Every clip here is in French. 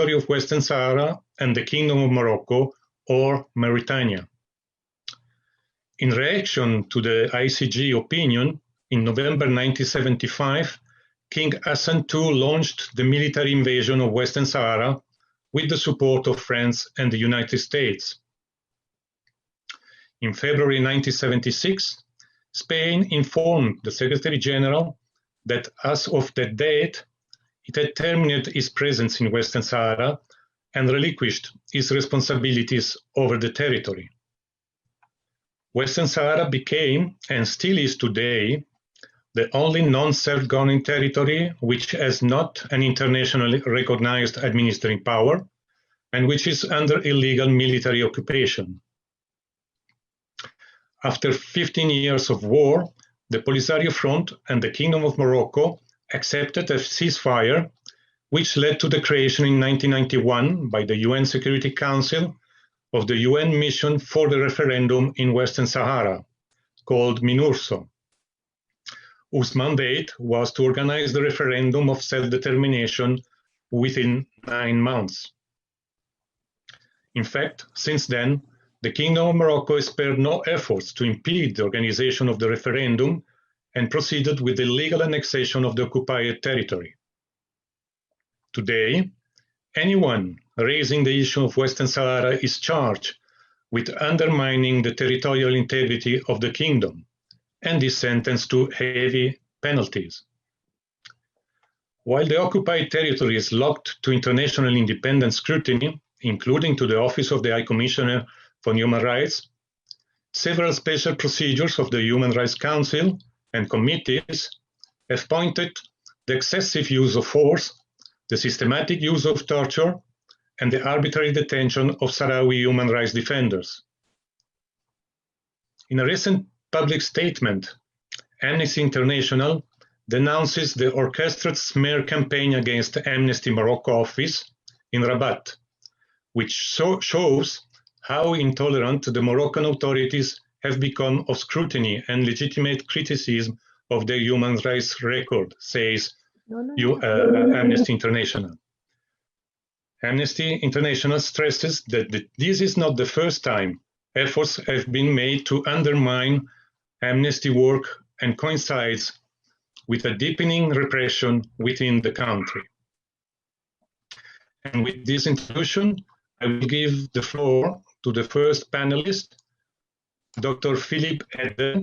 territory of Western Sahara and the Kingdom of Morocco, or Mauritania. In reaction to the ICJ opinion, in November 1975, King Hassan II launched the military invasion of Western Sahara with the support of France and the United States. In February 1976, Spain informed the Secretary General that as of that date, it had terminated its presence in Western Sahara and relinquished its responsibilities over the territory. Western Sahara became, and still is today, the only non-self-governing territory which has not an internationally recognized administering power and which is under illegal military occupation. After 15 years of war, the Polisario Front and the Kingdom of Morocco accepted a ceasefire, which led to the creation in 1991 by the UN Security Council of the UN Mission for the Referendum in Western Sahara, called MINURSO, whose mandate was to organize the referendum of self-determination within 9 months. In fact, since then, the Kingdom of Morocco has spared no efforts to impede the organization of the referendum and proceeded with the legal annexation of the occupied territory. Today, anyone raising the issue of Western Sahara is charged with undermining the territorial integrity of the kingdom and is sentenced to heavy penalties. While the occupied territory is locked to international independent scrutiny, including to the Office of the High Commissioner for Human Rights, several special procedures of the Human Rights Council and committees have pointed the excessive use of force, the systematic use of torture, and the arbitrary detention of Sahrawi human rights defenders. In a recent public statement, Amnesty International denounces the orchestrated smear campaign against Amnesty Morocco office in Rabat, which shows how intolerant the Moroccan authorities have become of scrutiny and legitimate criticism of their human rights record, says Amnesty International. Amnesty International stresses that this is not the first time efforts have been made to undermine Amnesty work and coincides with a deepening repression within the country. And with this introduction, I will give the floor to the first panelist, Dr. Philippe Eder,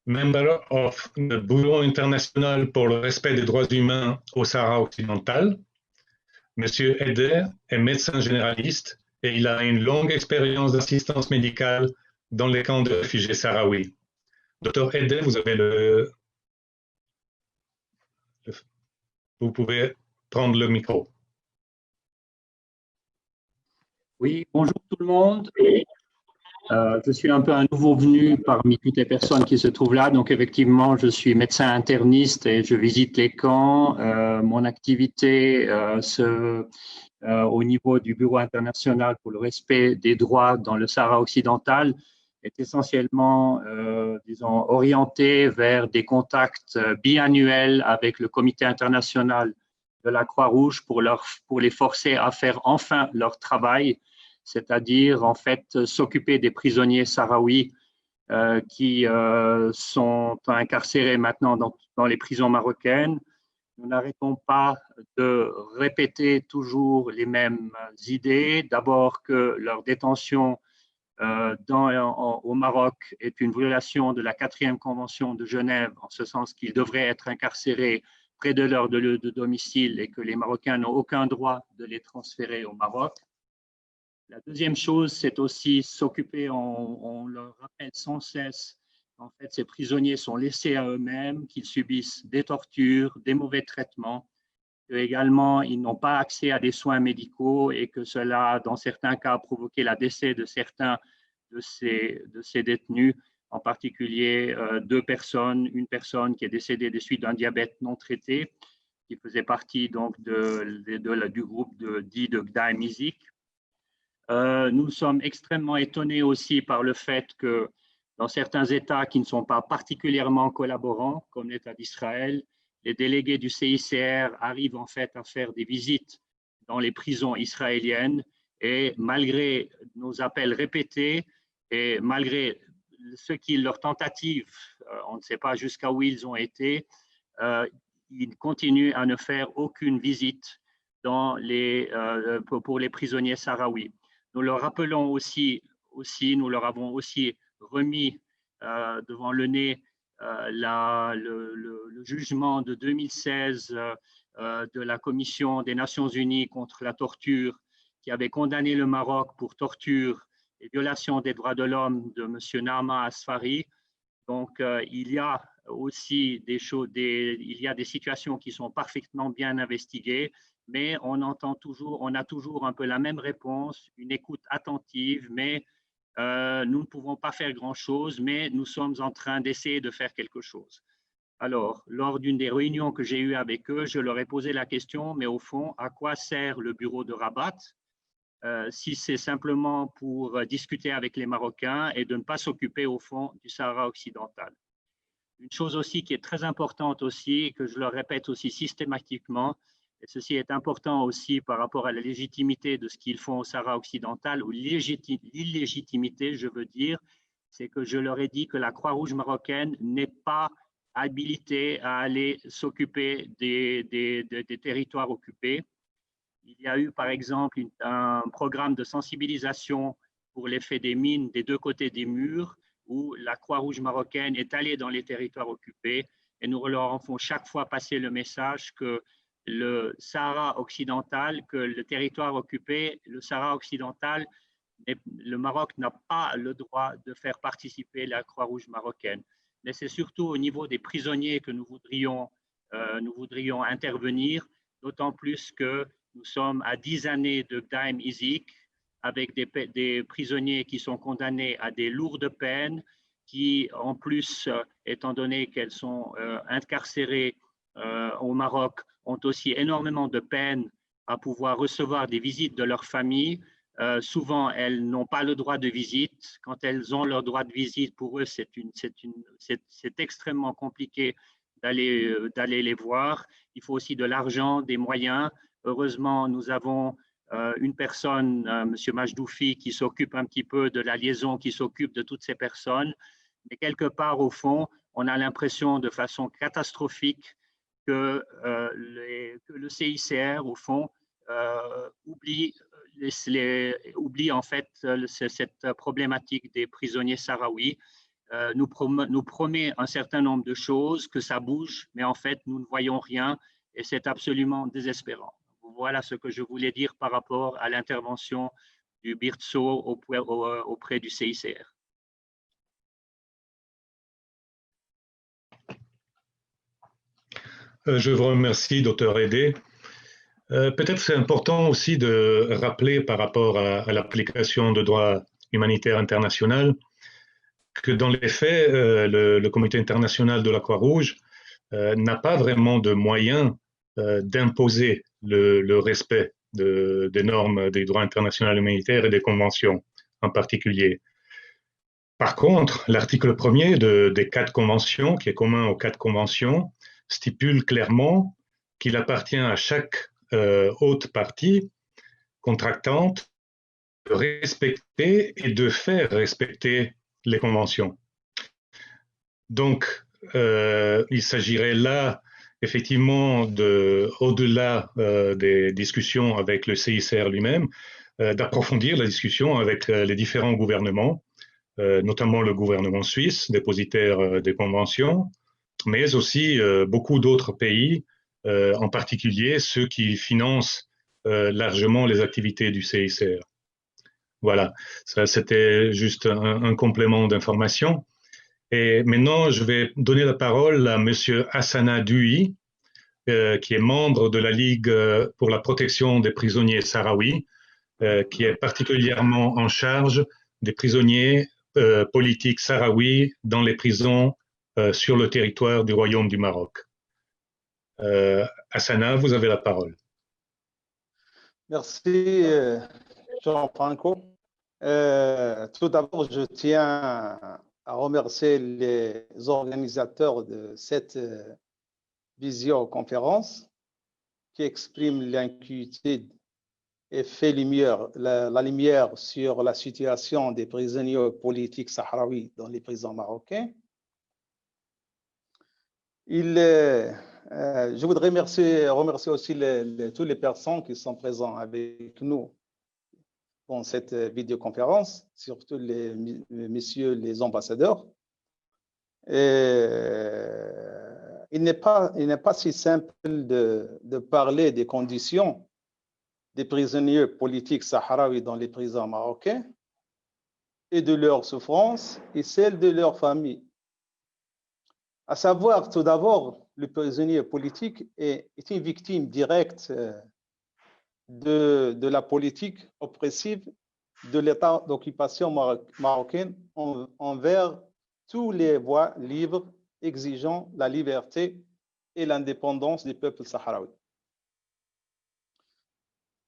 member of the Bureau international pour le respect des droits humains au Sahara occidental. Monsieur Eder est médecin généraliste et il a une longue expérience d'assistance médicale dans les camps de réfugiés sahraouis. Dr. Eder, vous pouvez prendre le micro. Oui, bonjour tout le monde. Je suis un peu un nouveau venu parmi toutes les personnes qui se trouvent là. Donc, effectivement, je suis médecin interniste et je visite les camps. Mon activité au niveau du Bureau international pour le respect des droits dans le Sahara occidental est essentiellement, disons, orientée vers des contacts biannuels avec le Comité international de la Croix-Rouge pour les forcer à faire enfin leur travail, c'est-à-dire en fait s'occuper des prisonniers sahraouis qui sont incarcérés maintenant dans les prisons marocaines. Nous n'arrêtons pas de répéter toujours les mêmes idées. D'abord que leur détention au Maroc est une violation de la 4e Convention de Genève, en ce sens qu'ils devraient être incarcérés près de leur lieu de domicile et que les Marocains n'ont aucun droit de les transférer au Maroc. La deuxième chose, c'est aussi s'occuper, on leur rappelle sans cesse qu'en fait, ces prisonniers sont laissés à eux-mêmes, qu'ils subissent des tortures, des mauvais traitements, qu'également, ils n'ont pas accès à des soins médicaux et que cela, dans certains cas, a provoqué le décès de certains de ces détenus, en particulier 2 personnes, une personne qui est décédée des suites d'un diabète non traité, qui faisait partie donc du groupe dit de Gdaïm Izik. Nous sommes extrêmement étonnés aussi par le fait que dans certains États qui ne sont pas particulièrement collaborants, comme l'État d'Israël, les délégués du CICR arrivent en fait à faire des visites dans les prisons israéliennes. Et malgré nos appels répétés et malgré leurs tentatives, on ne sait pas jusqu'à où ils ont été, ils continuent à ne faire aucune visite pour les prisonniers sahraouis. Nous leur rappelons aussi, nous leur avons aussi remis devant le nez le jugement de 2016 de la Commission des Nations Unies contre la torture, qui avait condamné le Maroc pour torture et violation des droits de l'homme de M. Naama Asfari. Donc, il y a aussi des situations qui sont parfaitement bien investiguées, mais on a toujours un peu la même réponse, une écoute attentive, mais nous ne pouvons pas faire grand-chose, mais nous sommes en train d'essayer de faire quelque chose. Alors, lors d'une des réunions que j'ai eues avec eux, je leur ai posé la question, mais au fond, à quoi sert le bureau de Rabat si c'est simplement pour discuter avec les Marocains et de ne pas s'occuper au fond du Sahara occidental. Une chose aussi qui est très importante aussi, et que je leur répète aussi systématiquement, et ceci est important aussi par rapport à la légitimité de ce qu'ils font au Sahara occidental, ou l'illégitimité, je veux dire, c'est que je leur ai dit que la Croix-Rouge marocaine n'est pas habilitée à aller s'occuper des territoires occupés. Il y a eu, par exemple, un programme de sensibilisation pour l'effet des mines des deux côtés des murs, où la Croix-Rouge marocaine est allée dans les territoires occupés et nous leur font chaque fois passer le message que le Sahara occidental, que le territoire occupé, le Sahara occidental, le Maroc n'a pas le droit de faire participer la Croix-Rouge marocaine. Mais c'est surtout au niveau des prisonniers que nous voudrions intervenir, d'autant plus que nous sommes à 10 années de Gdaim Izik, avec des prisonniers qui sont condamnés à des lourdes peines, qui en plus, étant donné qu'elles sont incarcérées au Maroc, ont aussi énormément de peine à pouvoir recevoir des visites de leur famille. Souvent, elles n'ont pas le droit de visite. Quand elles ont leur droit de visite, pour eux, c'est extrêmement compliqué d'aller les voir. Il faut aussi de l'argent, des moyens. Heureusement, nous avons une personne, M. Majdoufi, qui s'occupe un petit peu de la liaison, qui s'occupe de toutes ces personnes. Mais quelque part, au fond, on a l'impression de façon catastrophique que le CICR, au fond, oublie en fait cette problématique des prisonniers sahraouis. Nous promet un certain nombre de choses, que ça bouge, mais en fait, nous ne voyons rien et c'est absolument désespérant. Voilà ce que je voulais dire par rapport à l'intervention du BIRTSO auprès du CICR. Je vous remercie, Dr. Aidé. Peut-être c'est important aussi de rappeler par rapport à l'application de droit humanitaire international que dans les faits, le Comité international de la Croix-Rouge n'a pas vraiment de moyens d'imposer le respect des normes des droits internationaux humanitaires et des conventions en particulier. Par contre, l'article 1er des 4 conventions, qui est commun aux 4 conventions, stipule clairement qu'il appartient à chaque haute partie contractante de respecter et de faire respecter les conventions. Donc, il s'agirait là effectivement au-delà des discussions avec le CICR lui-même, d'approfondir la discussion avec les différents gouvernements, notamment le gouvernement suisse, dépositaire des conventions, mais aussi beaucoup d'autres pays, en particulier ceux qui financent largement les activités du CICR. Voilà, ça c'était juste un complément d'information. Et maintenant, je vais donner la parole à Monsieur Hassana Dui, qui est membre de la Ligue pour la protection des prisonniers sahraouis, qui est particulièrement en charge des prisonniers politiques sahraouis dans les prisons sur le territoire du Royaume du Maroc. Hassana, vous avez la parole. Merci, Jean-Franco. Tout d'abord, je tiens à remercier les organisateurs de cette visioconférence qui expriment l'inquiétude et fait la lumière sur la situation des prisonniers politiques sahraouis dans les prisons marocains. Je voudrais remercier aussi toutes les personnes qui sont présentes avec nous dans cette vidéoconférence, surtout les messieurs les ambassadeurs. Il n'est pas si simple de parler des conditions des prisonniers politiques sahraouis dans les prisons marocains et de leurs souffrances et celles de leurs familles. À savoir, tout d'abord, le prisonnier politique est une victime directe de la politique oppressive de l'État d'occupation marocaine envers tous les voix libres exigeant la liberté et l'indépendance du peuple sahraoui.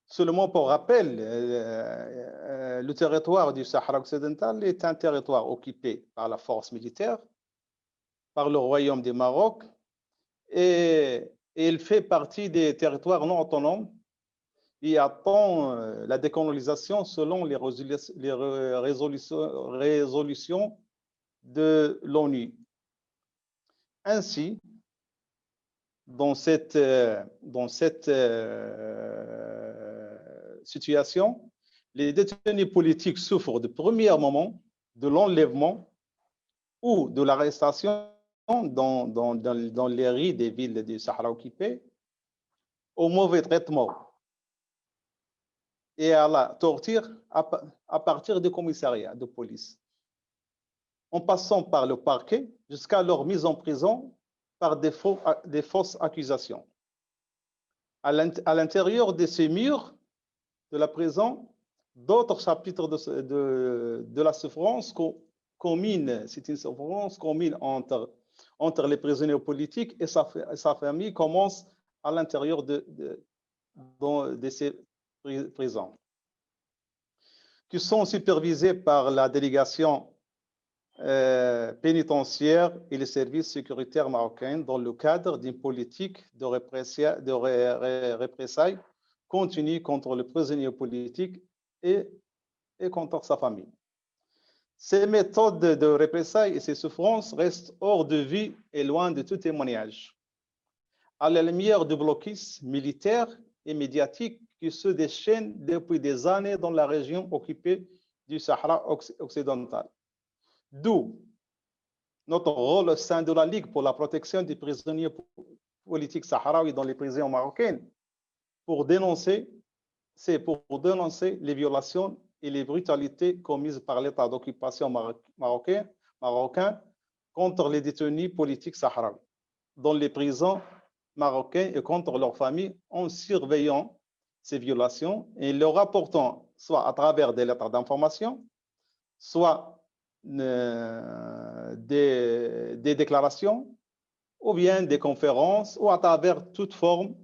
Seulement pour rappel, le territoire du Sahara occidental est un territoire occupé par la force militaire, par le Royaume du Maroc, et il fait partie des territoires non autonomes et attend la décolonisation selon les résolutions de l'ONU. Ainsi, dans cette situation, les détenus politiques souffrent de premier moment de l'enlèvement ou de l'arrestation dans les rues des villes du Sahara occupé, au mauvais traitement et à la torture à partir des commissariats de police, en passant par le parquet jusqu'à leur mise en prison par des fausses accusations. À l'intérieur de ces murs de la prison, d'autres chapitres de la souffrance commune, c'est une souffrance commune entre les prisonniers politiques et sa famille commence à l'intérieur de ces prisons, qui sont supervisées par la délégation pénitentiaire et les services sécuritaires marocains dans le cadre d'une politique de représailles continue contre le prisonnier politique et contre sa famille. Ces méthodes de représailles et ces souffrances restent hors de vue et loin de tout témoignage, à la lumière du blocus militaire et médiatique qui se déchaîne depuis des années dans la région occupée du Sahara occidental. D'où notre rôle au sein de la Ligue pour la protection des prisonniers politiques sahraouis dans les prisons marocaines pour dénoncer les violations et les brutalités commises par l'État d'occupation marocain contre les détenus politiques sahraouis dans les prisons marocaines et contre leurs familles en surveillant ces violations et leur rapportant soit à travers des lettres d'information, soit des déclarations ou bien des conférences ou à travers toute forme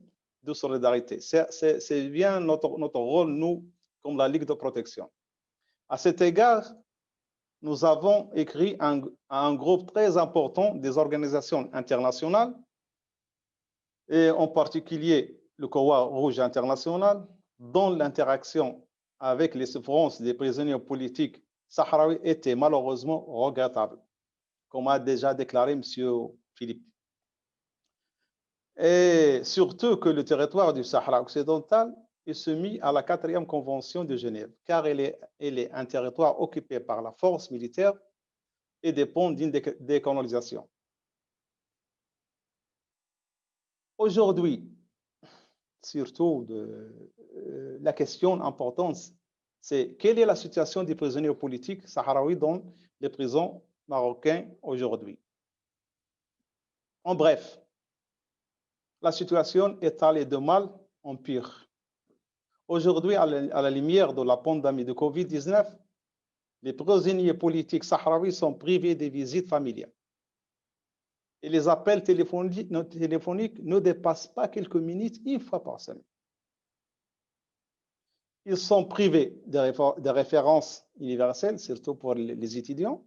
de solidarité. C'est bien notre rôle, nous, comme la Ligue de protection. À cet égard, nous avons écrit à un groupe très important des organisations internationales, et en particulier le Croix-Rouge international, dont l'interaction avec les souffrances des prisonniers politiques sahraouis était malheureusement regrettable, comme a déjà déclaré M. Philippe. Et surtout que le territoire du Sahara occidental est soumis à la 4e Convention de Genève, car elle est un territoire occupé par la force militaire et dépend d'une décolonisation. Aujourd'hui, surtout la question importante, c'est quelle est la situation des prisonniers politiques sahraouis dans les prisons marocaines aujourd'hui. En bref, la situation est allée de mal en pire. Aujourd'hui, à la lumière de la pandémie de Covid-19, les prisonniers politiques sahraouis sont privés des visites familiales. Et les appels téléphoniques ne dépassent pas quelques minutes, une fois par semaine. Ils sont privés de références universelles, surtout pour les étudiants.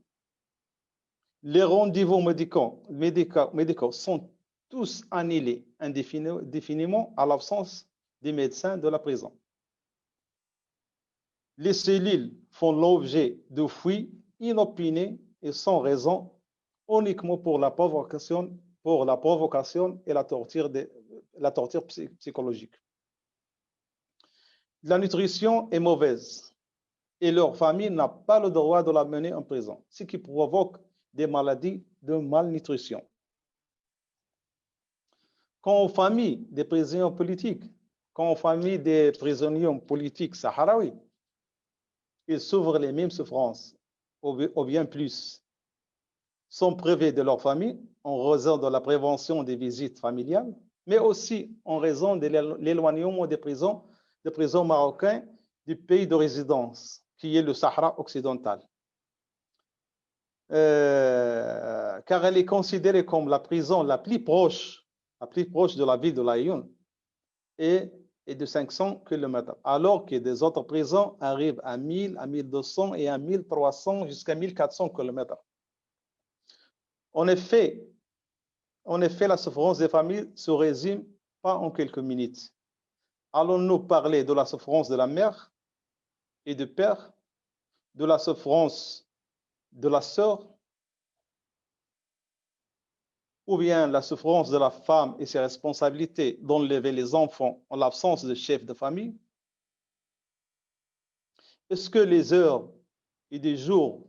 Les rendez-vous médicaux sont tous annulés indéfiniment à l'absence des médecins de la prison. Les cellules font l'objet de fouilles inopinées et sans raison, uniquement pour la provocation et la torture psychologique. La nutrition est mauvaise et leur famille n'a pas le droit de la mener en prison, ce qui provoque des maladies de malnutrition. Quant aux familles des prisonniers politiques, sahraouis, ils souffrent les mêmes souffrances, ou bien plus. Sont privés de leur famille en raison de la prévention des visites familiales, mais aussi en raison de l'éloignement des prisons marocaines du pays de résidence, qui est le Sahara occidental. Car elle est considérée comme la prison la plus proche de la ville de Laayoune et de 500 km, alors que des autres prisons arrivent à 1000, à 1200 et à 1300 jusqu'à 1400 km. En effet, la souffrance des familles se résume pas en quelques minutes. Allons-nous parler de la souffrance de la mère et du père, de la souffrance de la sœur, ou bien la souffrance de la femme et ses responsabilités d'enlever les enfants en l'absence de chef de famille? Est-ce que les heures et des jours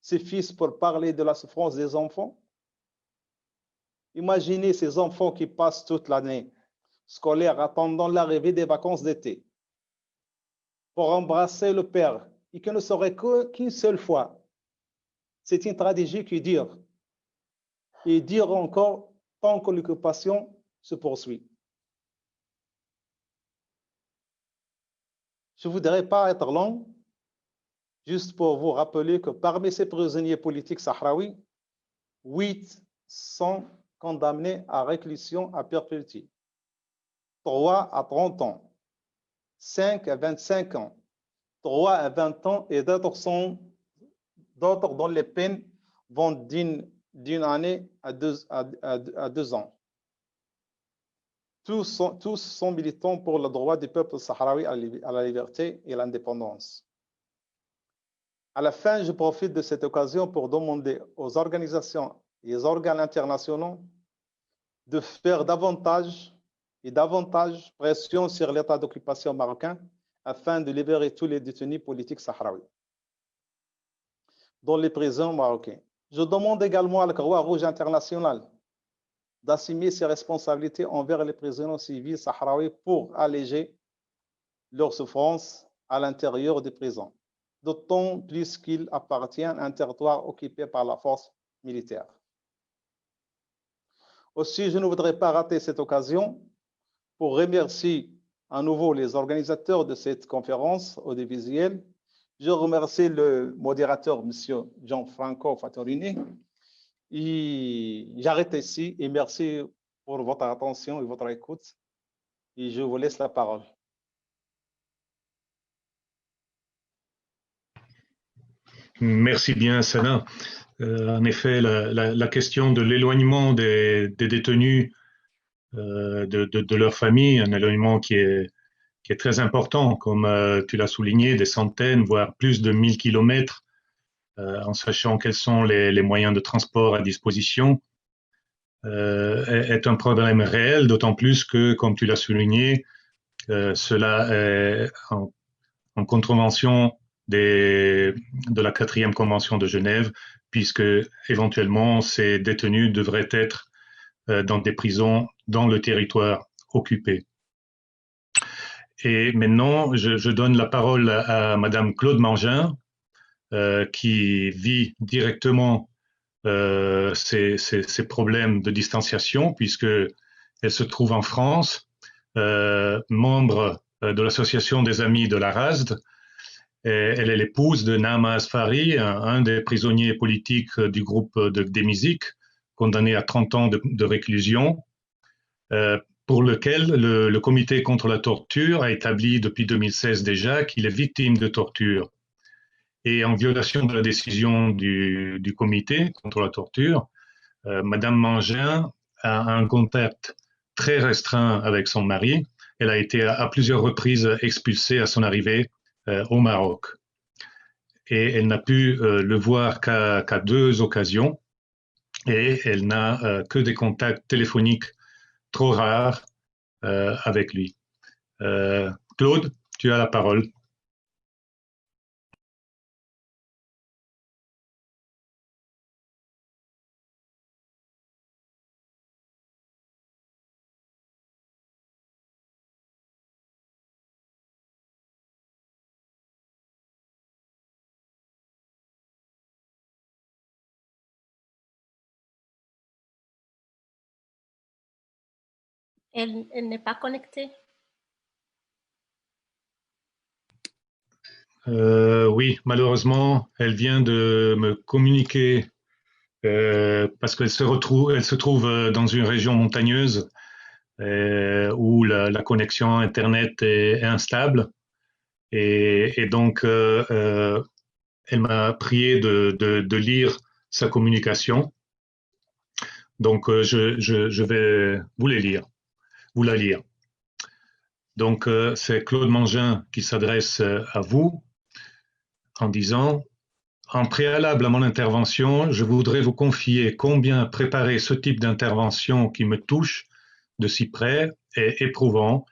suffisent pour parler de la souffrance des enfants? Imaginez ces enfants qui passent toute l'année scolaire attendant l'arrivée des vacances d'été pour embrasser le père et qui ne serait qu'une seule fois. C'est une tragédie qui dure et dure encore tant que l'occupation se poursuit. Je ne voudrais pas être long, juste pour vous rappeler que parmi ces prisonniers politiques sahraouis, 8 sont condamnés à réclusion à perpétuité, 3 à 30 ans, 5 à 25 ans, 3 à 20 ans et d'autres dont les peines vont d'une année à 2 ans. Tous sont militants pour le droit du peuple sahraoui à la liberté et à l'indépendance. À la fin, je profite de cette occasion pour demander aux organisations et aux organes internationaux de faire davantage pression sur l'état d'occupation marocain afin de libérer tous les détenus politiques sahraouis dans les prisons marocaines. Je demande également à la Croix-Rouge internationale d'assumer ses responsabilités envers les prisonniers civils sahraouis pour alléger leurs souffrances à l'intérieur des prisons, d'autant plus qu'ils appartiennent à un territoire occupé par la force militaire. Aussi, je ne voudrais pas rater cette occasion pour remercier à nouveau les organisateurs de cette conférence audiovisuelle. Je remercie le modérateur, M. Gianfranco Fattorini. Et j'arrête ici et merci pour votre attention et votre écoute. Et je vous laisse la parole. Merci bien, Sana. En effet, la question de l'éloignement des détenus de leur famille, un éloignement qui est très important, comme tu l'as souligné, des centaines, voire plus de 1000 kilomètres, en sachant quels sont les moyens de transport à disposition, est un problème réel, d'autant plus que, comme tu l'as souligné, cela est en contrevention de la 4e Convention de Genève, puisque éventuellement ces détenus devraient être dans des prisons dans le territoire occupé. Et maintenant, je donne la parole à Madame Claude Mangin, qui vit directement ces problèmes de distanciation, puisqu'elle se trouve en France, membre de l'association des Amis de la RASD. Elle est l'épouse de Naama Asfari, un des prisonniers politiques du groupe de Demizik, condamné à 30 ans de réclusion, pour lequel le comité contre la torture a établi depuis 2016 déjà qu'il est victime de torture. Et en violation de la décision du comité contre la torture, Madame Mangin a un contact très restreint avec son mari. Elle a été à plusieurs reprises expulsée à son arrivée au Maroc. Et elle n'a pu le voir qu'à 2 occasions, et elle n'a que des contacts téléphoniques trop rares avec lui. Claude, tu as la parole. Elle n'est pas connectée. Oui, malheureusement, elle vient de me communiquer parce qu'elle se trouve dans une région montagneuse où la connexion Internet est instable. Et donc, elle m'a prié de lire sa communication. Donc, je vais vous la lire. Donc, c'est Claude Mangin qui s'adresse à vous en disant: en préalable à mon intervention, je voudrais vous confier combien préparer ce type d'intervention qui me touche de si près est éprouvant,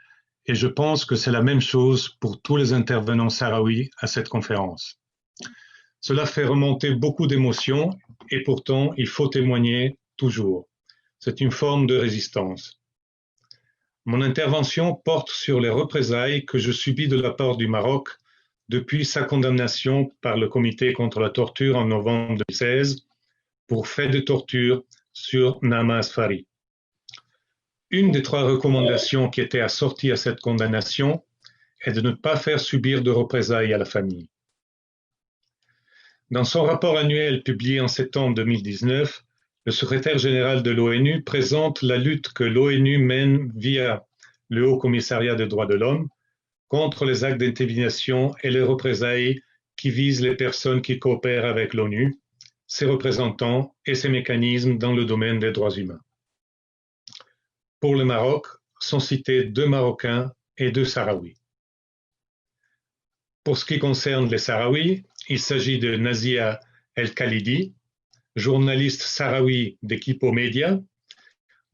et je pense que c'est la même chose pour tous les intervenants sahraouis à cette conférence. Cela fait remonter beaucoup d'émotions, et pourtant il faut témoigner toujours. C'est une forme de résistance. Mon intervention porte sur les représailles que je subis de la part du Maroc depuis sa condamnation par le Comité contre la torture en novembre 2016 pour fait de torture sur Naama Asfari. Une des 3 recommandations qui étaient assorties à cette condamnation est de ne pas faire subir de représailles à la famille. Dans son rapport annuel publié en septembre 2019, le secrétaire général de l'ONU présente la lutte que l'ONU mène via le Haut Commissariat des droits de l'homme contre les actes d'intimidation et les représailles qui visent les personnes qui coopèrent avec l'ONU, ses représentants et ses mécanismes dans le domaine des droits humains. Pour le Maroc, sont cités 2 Marocains et 2 Sahraouis. Pour ce qui concerne les Sahraouis, il s'agit de Nazia El-Khalidi, journaliste sahraoui d'Equipo Media,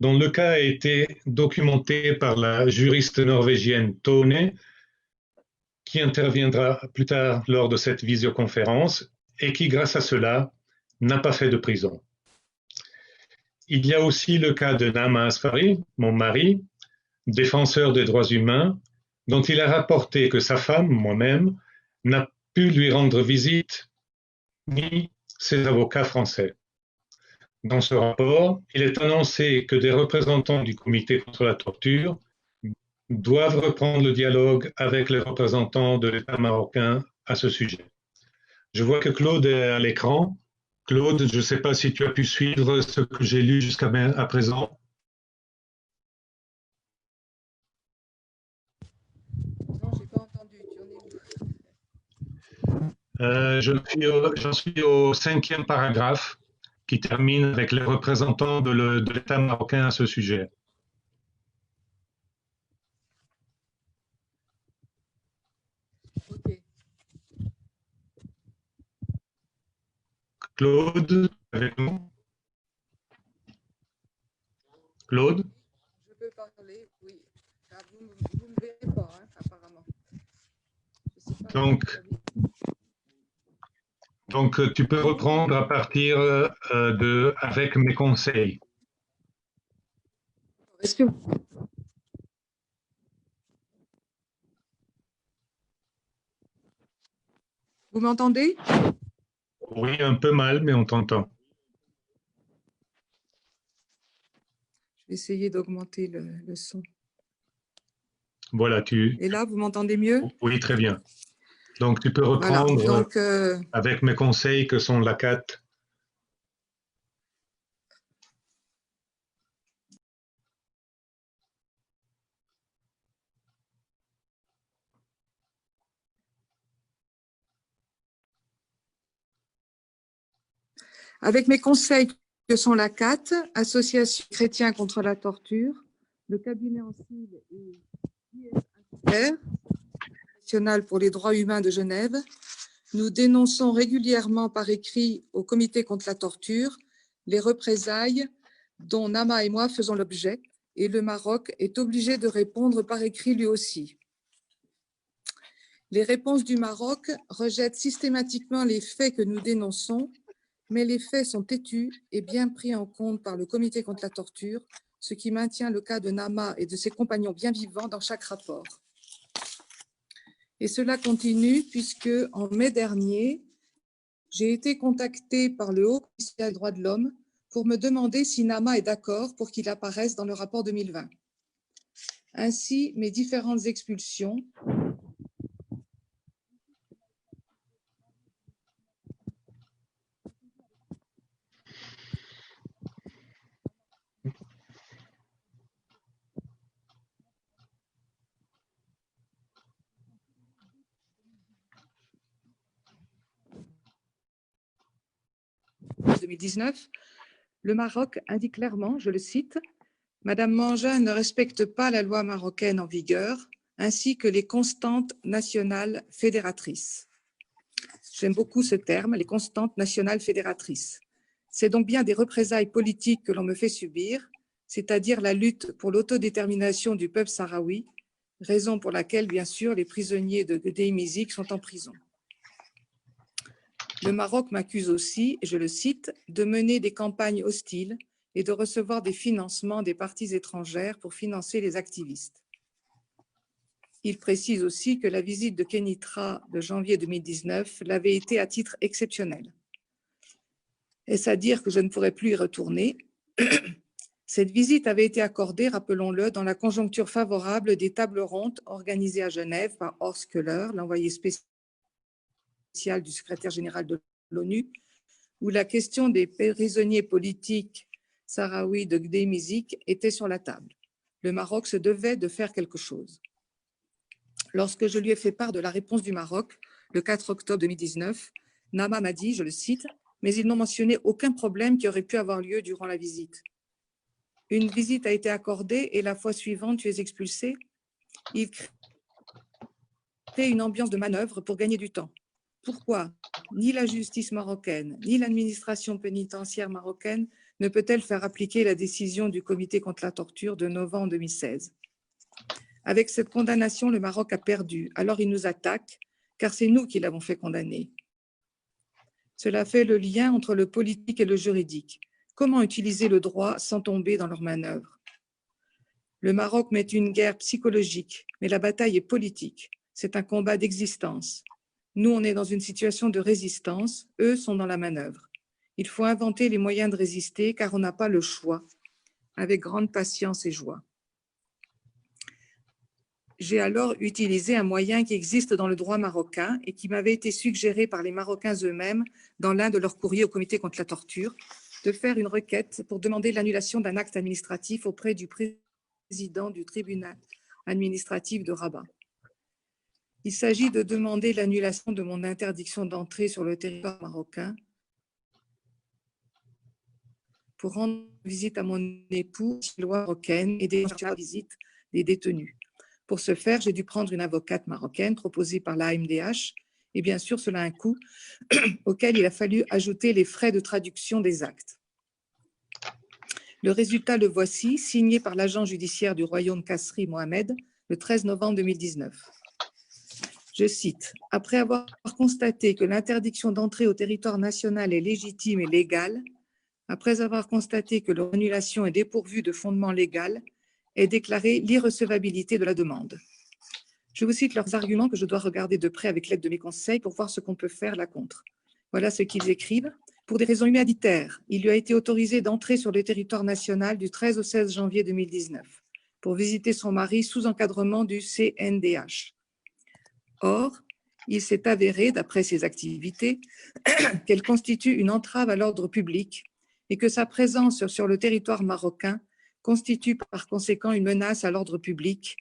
dont le cas a été documenté par la juriste norvégienne Tone, qui interviendra plus tard lors de cette visioconférence et qui, grâce à cela, n'a pas fait de prison. Il y a aussi le cas de Naama Asfari, mon mari, défenseur des droits humains, dont il a rapporté que sa femme, moi-même, n'a pu lui rendre visite, ni ses avocats français. Dans ce rapport, il est annoncé que des représentants du Comité contre la torture doivent reprendre le dialogue avec les représentants de l'État marocain à ce sujet. Je vois que Claude est à l'écran. Claude, je ne sais pas si tu as pu suivre ce que j'ai lu jusqu'à présent. Non, je n'ai pas entendu. Tu en es où? J'en suis au 5e paragraphe qui termine avec les représentants de l'État marocain à ce sujet. Ok. Claude, avec nous? Claude? Je peux parler, oui. Ah, vous ne me verrez pas, hein, apparemment. Je sais pas. Donc, tu peux reprendre à partir de « avec mes conseils ». Est-ce que vous m'entendez? Oui, un peu mal, mais on t'entend. Je vais essayer d'augmenter le son. Voilà, Et là, vous m'entendez mieux? Oui, très bien. Donc, tu peux Voilà. reprendre Donc, avec mes conseils que sont la 4. avec mes conseils que sont la CAT, Association chrétienne contre la torture, le cabinet en cible et IS Inter, internationale pour les droits humains de Genève, nous dénonçons régulièrement par écrit au Comité contre la torture les représailles dont Nama et moi faisons l'objet, et le Maroc est obligé de répondre par écrit lui aussi. Les réponses du Maroc rejettent systématiquement les faits que nous dénonçons, mais les faits sont têtus et bien pris en compte par le Comité contre la torture, ce qui maintient le cas de Nama et de ses compagnons bien vivants dans chaque rapport. Et cela continue puisque, en mai dernier, j'ai été contactée par le Haut-Commissaire des droits de l'homme pour me demander si Nama est d'accord pour qu'il apparaisse dans le rapport 2020. Ainsi, mes différentes expulsions en 2019, le Maroc indique clairement, je le cite, « Madame Mangin ne respecte pas la loi marocaine en vigueur, ainsi que les constantes nationales fédératrices. » J'aime beaucoup ce terme, les constantes nationales fédératrices. C'est donc bien des représailles politiques que l'on me fait subir, c'est-à-dire la lutte pour l'autodétermination du peuple sahraoui, raison pour laquelle, bien sûr, les prisonniers de Gdeim-Izik sont en prison. Le Maroc m'accuse aussi, et je le cite, de mener des campagnes hostiles et de recevoir des financements des parties étrangères pour financer les activistes. Il précise aussi que la visite de Kénitra de janvier 2019 l'avait été à titre exceptionnel. Est-ce à dire que je ne pourrais plus y retourner? Cette visite avait été accordée, rappelons-le, dans la conjoncture favorable des tables rondes organisées à Genève par Horst Köhler, l'envoyé spécial du secrétaire général de l'ONU, où la question des prisonniers politiques sahraouis de Gdeim-Izik était sur la table. Le Maroc se devait de faire quelque chose. Lorsque je lui ai fait part de la réponse du Maroc, le 4 octobre 2019, Nama m'a dit, je le cite, « mais ils n'ont mentionné aucun problème qui aurait pu avoir lieu durant la visite. Une visite a été accordée et la fois suivante, tu es expulsé. Il crée une ambiance de manœuvre pour gagner du temps. Pourquoi ni la justice marocaine, ni l'administration pénitentiaire marocaine ne peut-elle faire appliquer la décision du Comité contre la torture de novembre 2016 ? Avec cette condamnation, le Maroc a perdu. Alors il nous attaque, car c'est nous qui l'avons fait condamner. Cela fait le lien entre le politique et le juridique. Comment utiliser le droit sans tomber dans leurs manœuvres? Le Maroc mène une guerre psychologique, mais la bataille est politique. C'est un combat d'existence. Nous, on est dans une situation de résistance, eux sont dans la manœuvre. Il faut inventer les moyens de résister, car on n'a pas le choix, avec grande patience et joie. J'ai alors utilisé un moyen qui existe dans le droit marocain et qui m'avait été suggéré par les Marocains eux-mêmes dans l'un de leurs courriers au Comité contre la torture, de faire une requête pour demander l'annulation d'un acte administratif auprès du président du tribunal administratif de Rabat. Il s'agit de demander l'annulation de mon interdiction d'entrée sur le territoire marocain pour rendre visite à mon époux, loi marocaine, et des visites des détenus. Pour ce faire, j'ai dû prendre une avocate marocaine proposée par l'AMDH et bien sûr, cela a un coût auquel il a fallu ajouter les frais de traduction des actes. Le résultat le voici, signé par l'agent judiciaire du royaume Kasri Mohamed le 13 novembre 2019. Je cite, « Après avoir constaté que l'interdiction d'entrée au territoire national est légitime et légale, après avoir constaté que leur annulation est dépourvue de fondement légal, est déclarée l'irrecevabilité de la demande. » Je vous cite leurs arguments que je dois regarder de près avec l'aide de mes conseils pour voir ce qu'on peut faire là contre. Voilà ce qu'ils écrivent. Pour des raisons humanitaires, il lui a été autorisé d'entrer sur le territoire national du 13 au 16 janvier 2019 pour visiter son mari sous encadrement du CNDH. Or, il s'est avéré, d'après ses activités, qu'elle constitue une entrave à l'ordre public et que sa présence sur le territoire marocain constitue par conséquent une menace à l'ordre public.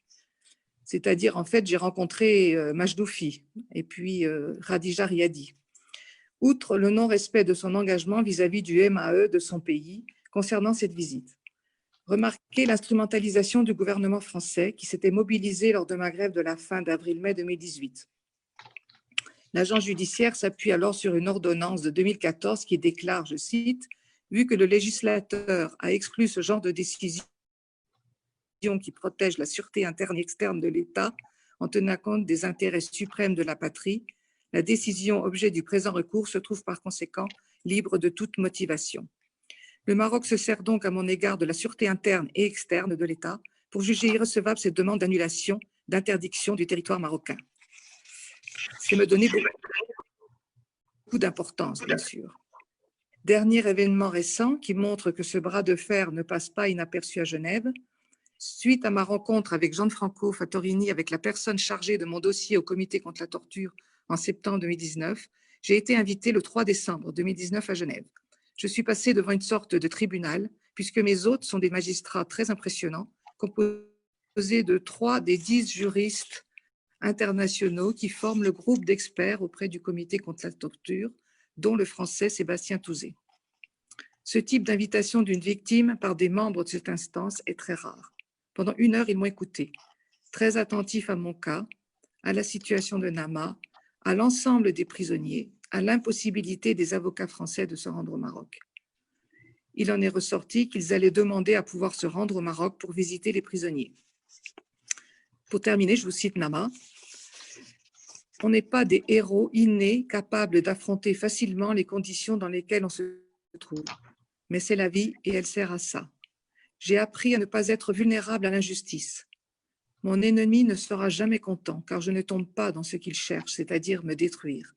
C'est-à-dire, en fait, j'ai rencontré Majdoufi et puis Khadija Riadi. Outre le non-respect de son engagement vis-à-vis du MAE de son pays concernant cette visite. Remarquez l'instrumentalisation du gouvernement français qui s'était mobilisé lors de ma grève de la faim d'avril-mai 2018. L'agent judiciaire s'appuie alors sur une ordonnance de 2014 qui déclare, je cite, « Vu que le législateur a exclu ce genre de décision qui protège la sûreté interne et externe de l'État en tenant compte des intérêts suprêmes de la patrie, la décision objet du présent recours se trouve par conséquent libre de toute motivation. Le Maroc se sert donc à mon égard de la sûreté interne et externe de l'État pour juger irrecevable cette demande d'annulation, d'interdiction du territoire marocain. » C'est me donner beaucoup d'importance, bien sûr. Dernier événement récent qui montre que ce bras de fer ne passe pas inaperçu à Genève. Suite à ma rencontre avec Gianfranco Fattorini, avec la personne chargée de mon dossier au comité contre la torture en septembre 2019, j'ai été invité le 3 décembre 2019 à Genève. Je suis passé devant une sorte de tribunal, puisque mes hôtes sont des magistrats très impressionnants, composés de 3 des 10 juristes internationaux qui forment le groupe d'experts auprès du comité contre la torture, dont le français Sébastien Touzé. Ce type d'invitation d'une victime par des membres de cette instance est très rare. Pendant 1 heure, ils m'ont écouté, très attentifs à mon cas, à la situation de Nama, à l'ensemble des prisonniers, à l'impossibilité des avocats français de se rendre au Maroc. Il en est ressorti qu'ils allaient demander à pouvoir se rendre au Maroc pour visiter les prisonniers. Pour terminer, je vous cite Nama. On n'est pas des héros innés capables d'affronter facilement les conditions dans lesquelles on se trouve, mais c'est la vie et elle sert à ça. J'ai appris à ne pas être vulnérable à l'injustice. Mon ennemi ne sera jamais content car je ne tombe pas dans ce qu'il cherche, c'est-à-dire me détruire.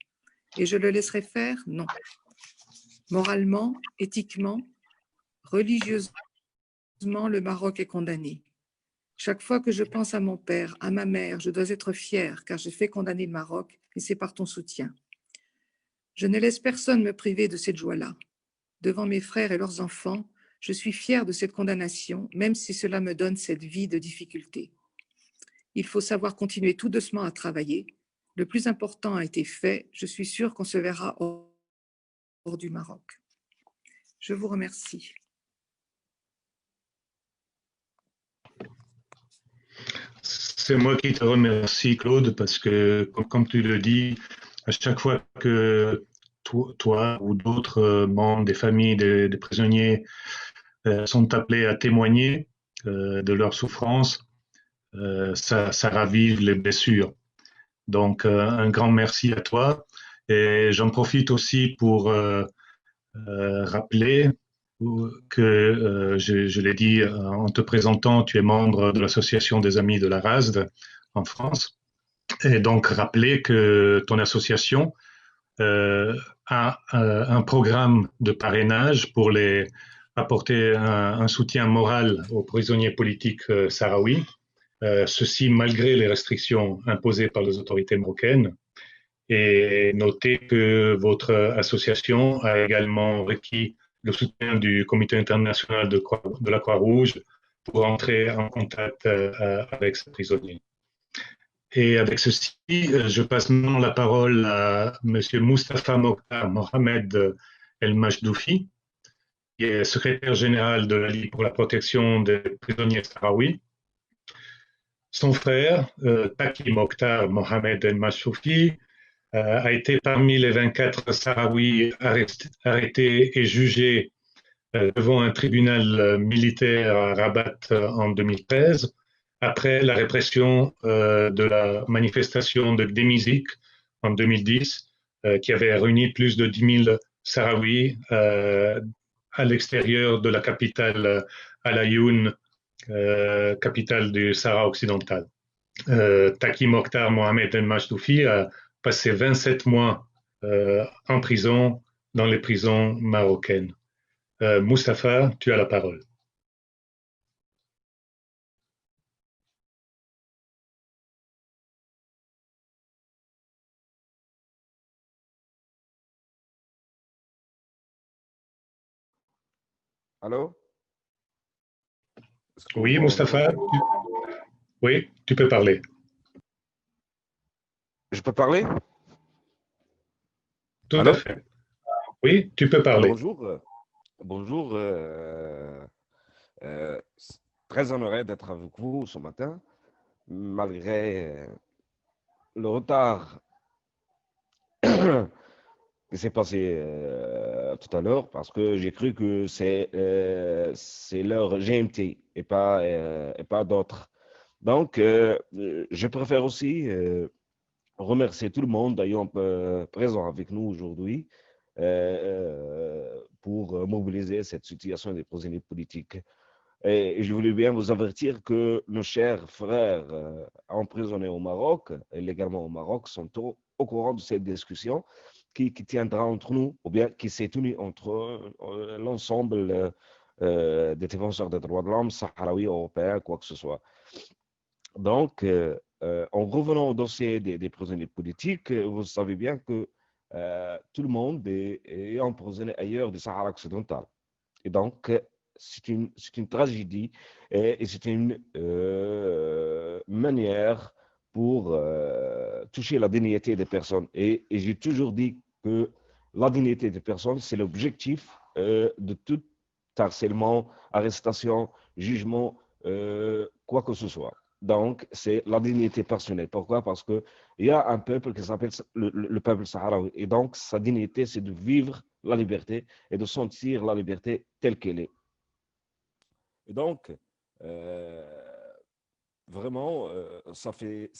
Et je le laisserai faire? Non. Moralement, éthiquement, religieusement, le Maroc est condamné. Chaque fois que je pense à mon père, à ma mère, je dois être fière car j'ai fait condamner le Maroc et c'est par ton soutien. Je ne laisse personne me priver de cette joie-là. Devant mes frères et leurs enfants, je suis fière de cette condamnation, même si cela me donne cette vie de difficulté. Il faut savoir continuer tout doucement à travailler. Le plus important a été fait. Je suis sûre qu'on se verra hors du Maroc. Je vous remercie. C'est moi qui te remercie, Claude, parce que, comme tu le dis, à chaque fois que toi ou d'autres membres des familles des prisonniers sont appelés à témoigner de leur souffrance, ça ravive les blessures. Donc, un grand merci à toi. Et j'en profite aussi pour rappeler que, je l'ai dit en te présentant, tu es membre de l'Association des Amis de la RASD en France. Et donc, rappeler que ton association a un programme de parrainage pour apporter un soutien moral aux prisonniers politiques sahraouis. Ceci malgré les restrictions imposées par les autorités marocaines. Et notez que votre association a également requis le soutien du Comité international de la Croix-Rouge pour entrer en contact avec ces prisonniers. Et avec ceci, je passe maintenant la parole à M. Moustapha Mokhtar Mohamed El Majdoufi, qui est secrétaire général de la Ligue pour la protection des prisonniers sahraouis. Son frère, Taki Mokhtar Mohamed El Majdoufi, a été parmi les 24 Sahraouis arrêtés et jugés devant un tribunal militaire à Rabat en 2013, après la répression de la manifestation de Demizik en 2010, qui avait réuni plus de 10 000 Sahraouis à l'extérieur de la capitale Al Ayoun, capitale du Sahara occidental. Taki Mokhtar Mohamed El Majdoufi a passé 27 mois en prison dans les prisons marocaines. Moustapha, tu as la parole. Allô? Oui, Moustapha, oui, tu peux parler. Je peux parler? Tout Allô? à fait. Oui, tu peux parler. Bonjour. Bonjour. Très honoré d'être avec vous ce matin, malgré le retard qui s'est passé tout à l'heure, parce que j'ai cru que c'est l'heure GMT et pas d'autres. Donc, je préfère aussi remercier tout le monde d'ailleurs présent avec nous aujourd'hui pour mobiliser cette situation des prisonniers politiques. Et je voulais bien vous avertir que nos chers frères emprisonnés au Maroc, illégalement au Maroc, sont au courant de cette discussion qui tiendra entre nous, ou bien qui s'est tenue entre l'ensemble des défenseurs des droits de l'homme, sahraouis, européens, quoi que ce soit. Donc, en revenant au dossier des prisonniers politiques, vous savez bien que tout le monde est emprisonné ailleurs du Sahara occidental. Et donc, c'est une tragédie et c'est une manière pour toucher la dignité des personnes. Et j'ai toujours dit que la dignité des personnes, c'est l'objectif de tout harcèlement, arrestation, jugement, quoi que ce soit. Donc, c'est la dignité personnelle. Pourquoi? Parce qu'il y a un peuple qui s'appelle le peuple sahraoui. Et donc, sa dignité, c'est de vivre la liberté et de sentir la liberté telle qu'elle est. Et donc, vraiment, ça fait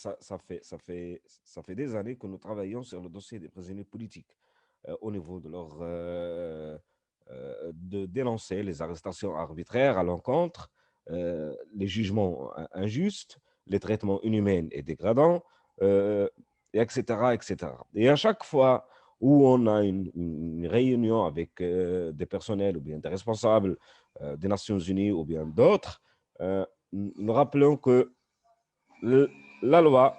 des années que nous travaillons sur le dossier des prisonniers politiques au niveau de leur de dénoncer les arrestations arbitraires à l'encontre, les jugements injustes, les traitements inhumains et dégradants, etc., etc. Et à chaque fois où on a une réunion avec des personnels ou bien des responsables des Nations Unies ou bien d'autres, nous rappelons que la loi,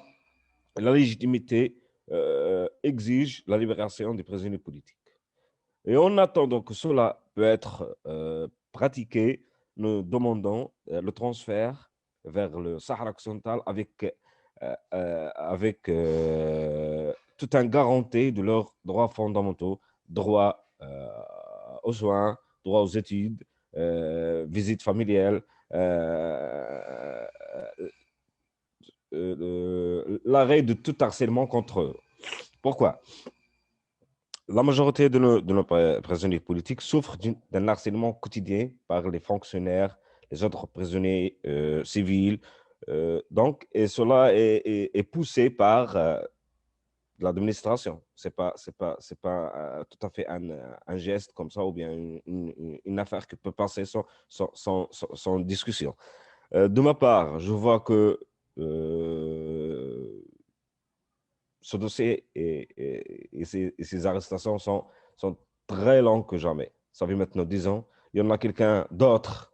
la légitimité exige la libération des prisonniers politiques. Et en attendant que cela peut être pratiqué, nous demandons le transfert vers le Sahara occidental avec tout un garantie de leurs droits fondamentaux, droit aux soins, droit aux études, visite familiale, l'arrêt de tout harcèlement contre eux. Pourquoi? La majorité de nos prisonniers politiques souffrent d'un harcèlement quotidien par les fonctionnaires, les autres prisonniers civils. Donc, et cela est poussé par l'administration. C'est pas tout à fait un geste comme ça ou bien une affaire qui peut passer sans discussion. De ma part, je vois que ce dossier et ces arrestations sont très longs que jamais. Ça fait maintenant 10 ans. Il y en a quelqu'un d'autre,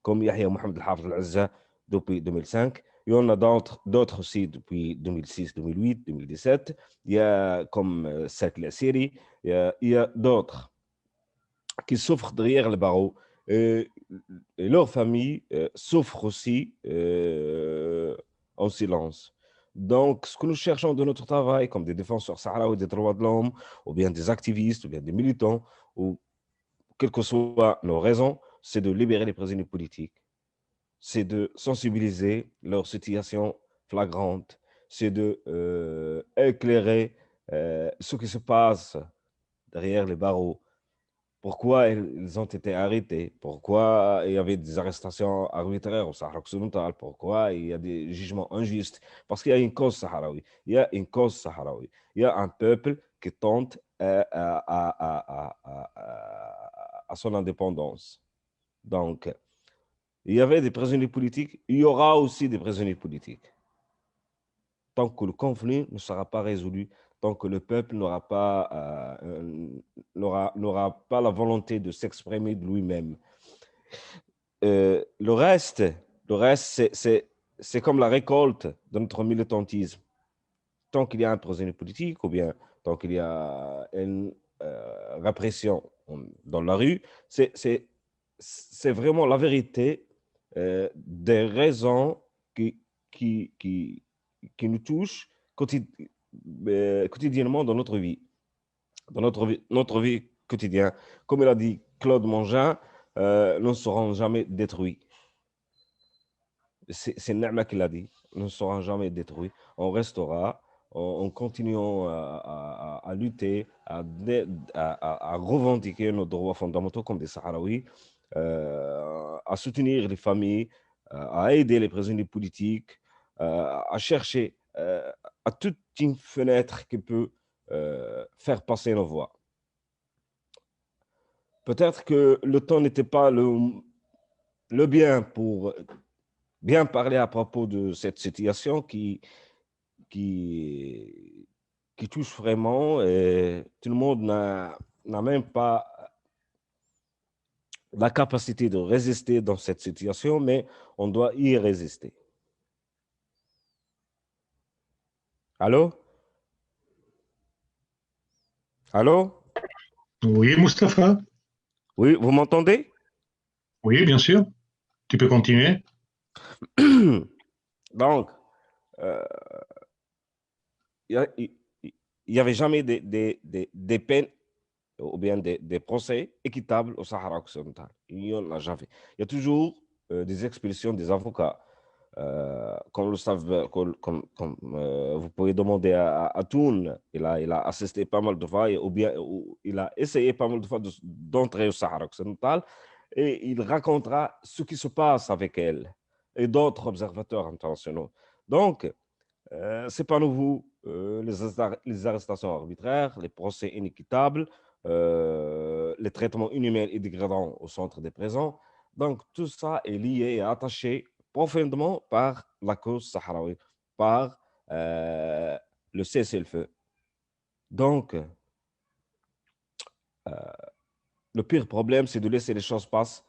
comme Yahya Mohamed Al-Hafez Al-Azza, depuis 2005. Il y en a d'autres aussi depuis 2006, 2008, 2017. Il y a comme Cercle Assiri. Il y a d'autres qui souffrent derrière les barreaux. Et leur famille souffre aussi en silence. Donc, ce que nous cherchons de notre travail, comme des défenseurs sahraouis des droits de l'homme, ou bien des activistes, ou bien des militants, ou quelles que soient nos raisons, c'est de libérer les prisonniers politiques. C'est de sensibiliser leur situation flagrante. C'est de éclairer ce qui se passe derrière les barreaux. Pourquoi ils ont été arrêtés, pourquoi il y avait des arrestations arbitraires au Sahara occidental, pourquoi il y a des jugements injustes, parce qu'il y a une cause sahraoui, il y a une cause sahraoui, il y a un peuple qui tente à son indépendance. Donc, il y avait des prisonniers politiques, il y aura aussi des prisonniers politiques. Tant que le conflit ne sera pas résolu, tant que le peuple n'aura pas la volonté de s'exprimer de lui-même. Le reste c'est comme la récolte de notre militantisme. Tant qu'il y a un prisonnier politique ou bien tant qu'il y a une répression dans la rue, c'est vraiment la vérité des raisons qui nous touchent quotidiennement dans notre vie. Dans notre vie quotidienne. Comme il a dit Claude Mongin, nous ne serons jamais détruits. c'est Nema qui l'a dit, ne sera jamais détruit. On restera en continuant à lutter, à revendiquer nos droits fondamentaux comme des Sahraouis, à soutenir les familles, à aider les prisonniers politiques, à chercher à toute une fenêtre qui peut faire passer nos voix. Peut-être que le temps n'était pas le bien pour bien parler à propos de cette situation qui touche vraiment, et tout le monde n'a même pas la capacité de résister dans cette situation, mais on doit y résister. Allô? Allô? Oui, Mustapha? Oui, vous m'entendez? Oui, bien sûr. Tu peux continuer. Donc, il n'y avait jamais des peines ou bien des procès équitables au Sahara occidental. Il n'y en a jamais. Il y a toujours des expulsions des avocats. Comme le savent, comme vous pouvez demander à Toun, il a assisté pas mal de fois, ou il a essayé pas mal de fois d'entrer au Sahara occidental, et il racontera ce qui se passe avec elle et d'autres observateurs internationaux. Donc, c'est pas nouveau, les arrestations arbitraires, les procès inéquitables, les traitements inhumains et dégradants au centre des prisons. Donc, tout ça est lié et attaché profondément par la cause sahraoui, par le cessez-le-feu. Donc, le pire problème, c'est de laisser les choses passer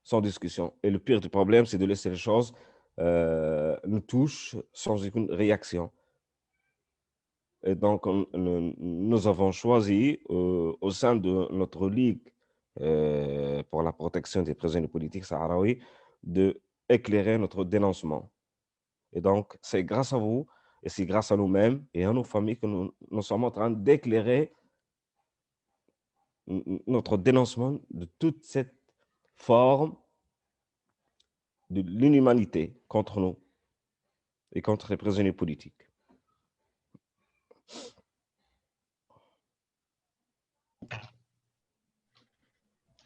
sans discussion. Et le pire du problème, c'est de laisser les choses nous touchent sans aucune réaction. Et donc, nous avons choisi au sein de notre Ligue pour la protection des prisonniers politiques sahraouis d'éclairer notre dénoncement. Et donc, c'est grâce à vous et c'est grâce à nous-mêmes et à nos familles que nous sommes en train d'éclairer notre dénoncement de toute cette forme de l'inhumanité contre nous et contre les prisonniers politiques.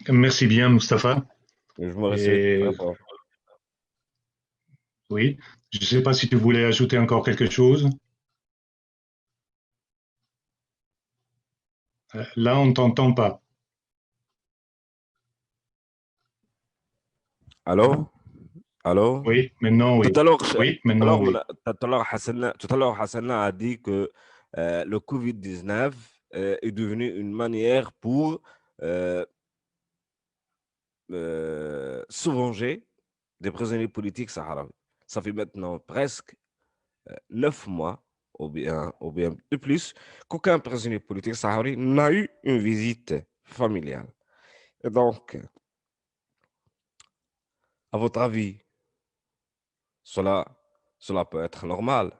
Merci bien, Mustapha. Je me respecte très fort. Oui, je ne sais pas si tu voulais ajouter encore quelque chose. Là, on ne t'entend pas. Allô? Allô? Oui, maintenant, oui. Tout à l'heure, Oui, maintenant, oui. tout à l'heure, Hassana a dit que le Covid-19 est devenu une manière pour se venger des prisonniers politiques sahraouis. Ça fait maintenant presque 9 mois, ou bien de plus, qu'aucun prisonnier politique sahraoui n'a eu une visite familiale. Et donc, à votre avis, cela peut être normal?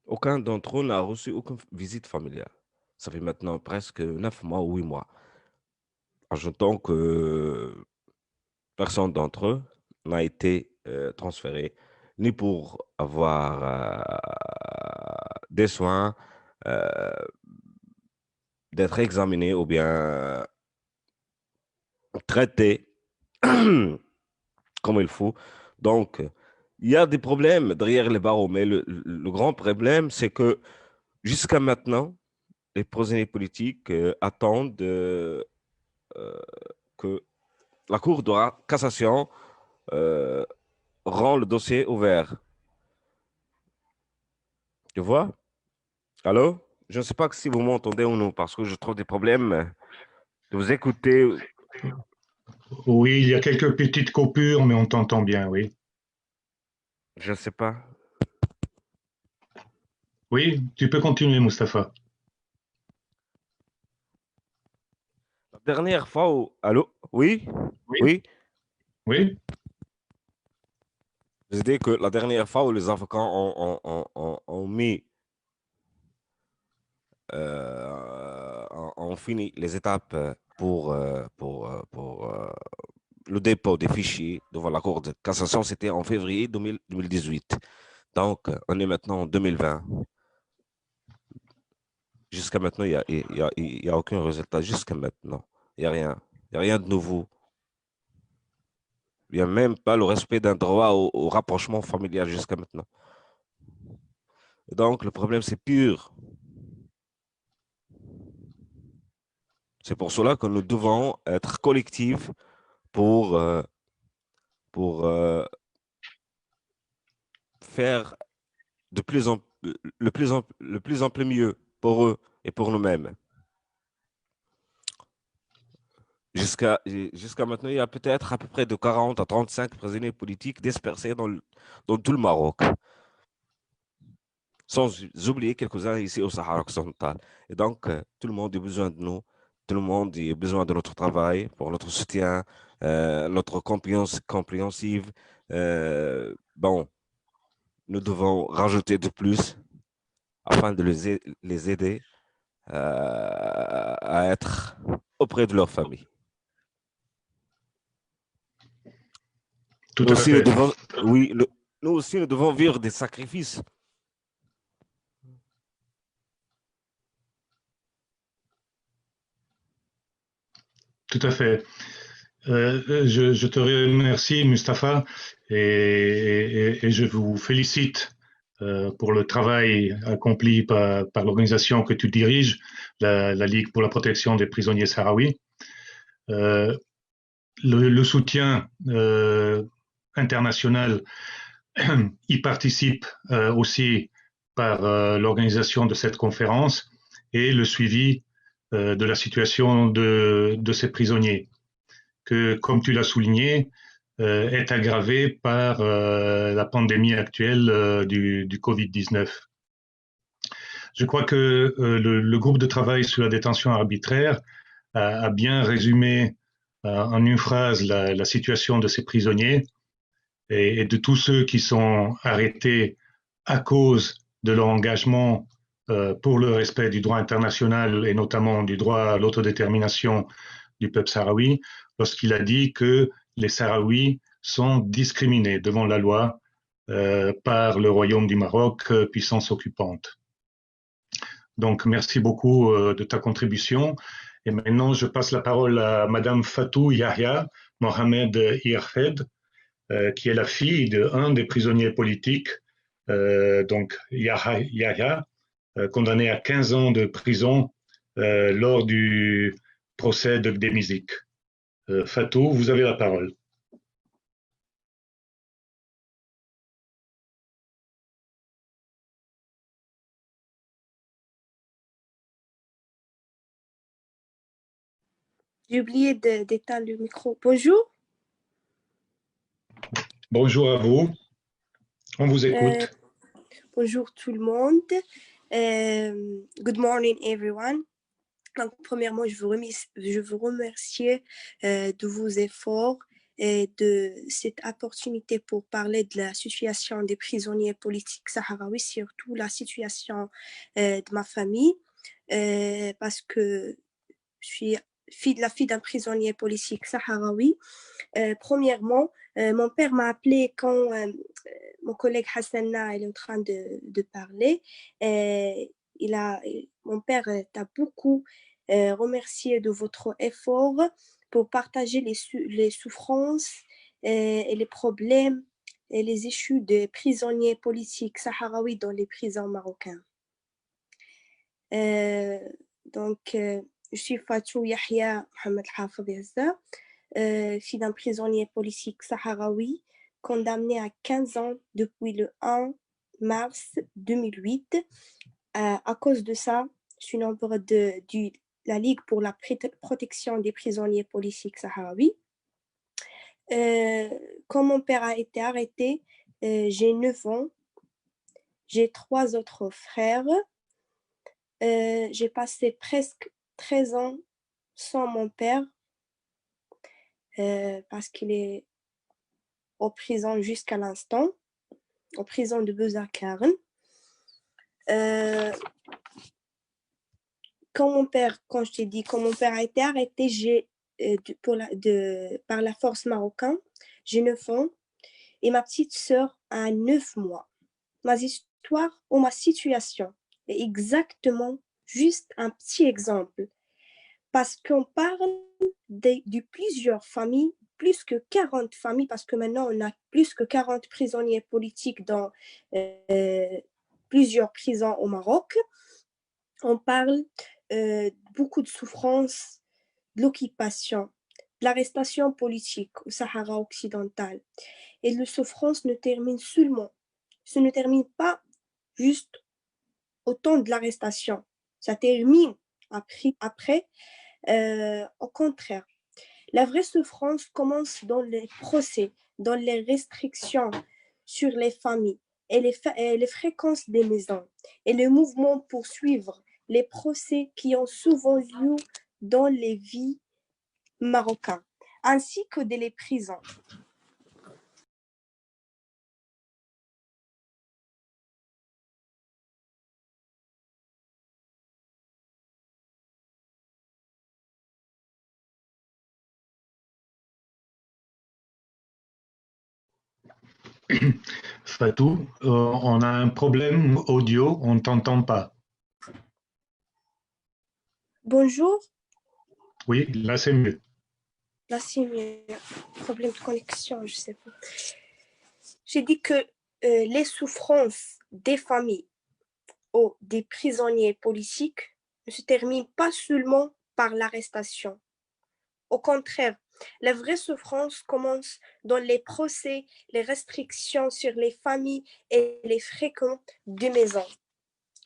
Aucun d'entre eux n'a reçu aucune visite familiale. Ça fait maintenant presque 9 mois ou 8 mois. Ajoutons que personne d'entre eux n'a été transféré ni pour avoir des soins, d'être examiné ou bien traité comme il faut. Donc, il y a des problèmes derrière les barreaux, mais le grand problème, c'est que jusqu'à maintenant, les prisonniers politiques attendent que la Cour de cassation rend le dossier ouvert. Tu vois? Allô? Je ne sais pas si vous m'entendez ou non, parce que je trouve des problèmes de vous écouter. Oui, il y a quelques petites coupures, mais on t'entend bien, oui. Je ne sais pas. Oui, tu peux continuer, Mustapha. La dernière fois où... Allô? Oui? Oui. Oui? Oui. Je dis que la dernière fois où les avocats ont mis... ont fini les étapes pour le dépôt des fichiers devant la Cour de cassation, c'était en février 2018. Donc, on est maintenant en 2020. Jusqu'à maintenant, il y a aucun résultat. Jusqu'à maintenant, il n'y a rien. Il n'y a rien de nouveau. Il n'y a même pas le respect d'un droit au rapprochement familial jusqu'à maintenant. Donc, le problème, c'est pur. C'est pour cela que nous devons être collectifs pour faire de plus en, le plus en plus mieux pour eux et pour nous-mêmes. Jusqu'à maintenant, il y a peut-être à peu près de 40 à 35 prisonniers politiques dispersés dans tout le Maroc, sans oublier quelques-uns ici au Sahara occidental. Et donc, tout le monde a besoin de nous, tout le monde a besoin de notre travail, pour notre soutien, notre compréhensive. Bon, nous devons rajouter de plus afin de les aider à être auprès de leur famille. Tout Nous à aussi, fait. nous aussi, nous devons vivre des sacrifices. Tout à fait. Je te remercie, Mustapha, et je vous félicite pour le travail accompli par l'organisation que tu diriges, la Ligue pour la protection des prisonniers sahraouis. Le soutien international y participe aussi par l'organisation de cette conférence et le suivi de la situation de ces prisonniers, que, comme tu l'as souligné, est aggravée par la pandémie actuelle du Covid-19. Je crois que le groupe de travail sur la détention arbitraire a bien résumé en une phrase la situation de ces prisonniers et de tous ceux qui sont arrêtés à cause de leur engagement pour le respect du droit international et notamment du droit à l'autodétermination du peuple sahraoui, lorsqu'il a dit que les Sahraouis sont discriminés devant la loi par le Royaume du Maroc, puissance occupante. Donc, merci beaucoup de ta contribution. Et maintenant, je passe la parole à Madame Fatou Yahya Mohamed Irfed, qui est la fille d'un des prisonniers politiques, donc Yahya, condamné à 15 ans de prison lors du procès de Gdemizik. Fatou, vous avez la parole. J'ai oublié d'éteindre le micro. Bonjour. Bonjour à vous. On vous écoute. Bonjour tout le monde. Good morning everyone. Donc, premièrement, je veux remercier de vos efforts et de cette opportunité pour parler de la situation des prisonniers politiques sahraouis, surtout la situation de ma famille, parce que je suis la fille d'un prisonnier politique sahraoui. Premièrement, mon père m'a appelé quand mon collègue Hassanna est en train de parler. Mon père t'a beaucoup remercié de votre effort pour partager les souffrances et les problèmes et les issues des prisonniers politiques sahraouis dans les prisons marocaines. Je suis Fatou Yahya Mohamed Hafid Yazda, fille d'un prisonnier politique sahraoui condamné à 15 ans depuis le 1 mars 2008. À cause de ça, je suis membre de la Ligue pour la protection des prisonniers politiques sahraouis. Quand mon père a été arrêté, j'ai 9 ans. J'ai 3 autres frères. J'ai passé presque 13 ans sans mon père parce qu'il est en prison jusqu'à l'instant, en prison de Bezakarn. Quand mon père a été arrêté, par la force marocaine. J'ai 9 ans et ma petite sœur a 9 mois. Ma histoire ou ma situation est exactement juste un petit exemple. Parce qu'on parle de plusieurs familles, plus que 40 familles, parce que maintenant on a plus que 40 prisonniers politiques dans plusieurs prisons au Maroc. On parle beaucoup de souffrance, de l'occupation, de l'arrestation politique au Sahara occidental. Et la souffrance ne termine pas juste au temps de l'arrestation. Ça termine après. Au contraire, la vraie souffrance commence dans les procès, dans les restrictions sur les familles et les fréquences des maisons et le mouvement pour suivre les procès qui ont souvent lieu dans les vies marocaines, ainsi que dans les prisons. Fatou, on a un problème audio, on ne t'entend pas. Bonjour. Oui, là c'est mieux. Là c'est mieux. Problème de connexion, je sais pas. J'ai dit que les souffrances des familles ou des prisonniers politiques ne se terminent pas seulement par l'arrestation. Au contraire, la vraie souffrance commence dans les procès, les restrictions sur les familles et les fréquences des maisons.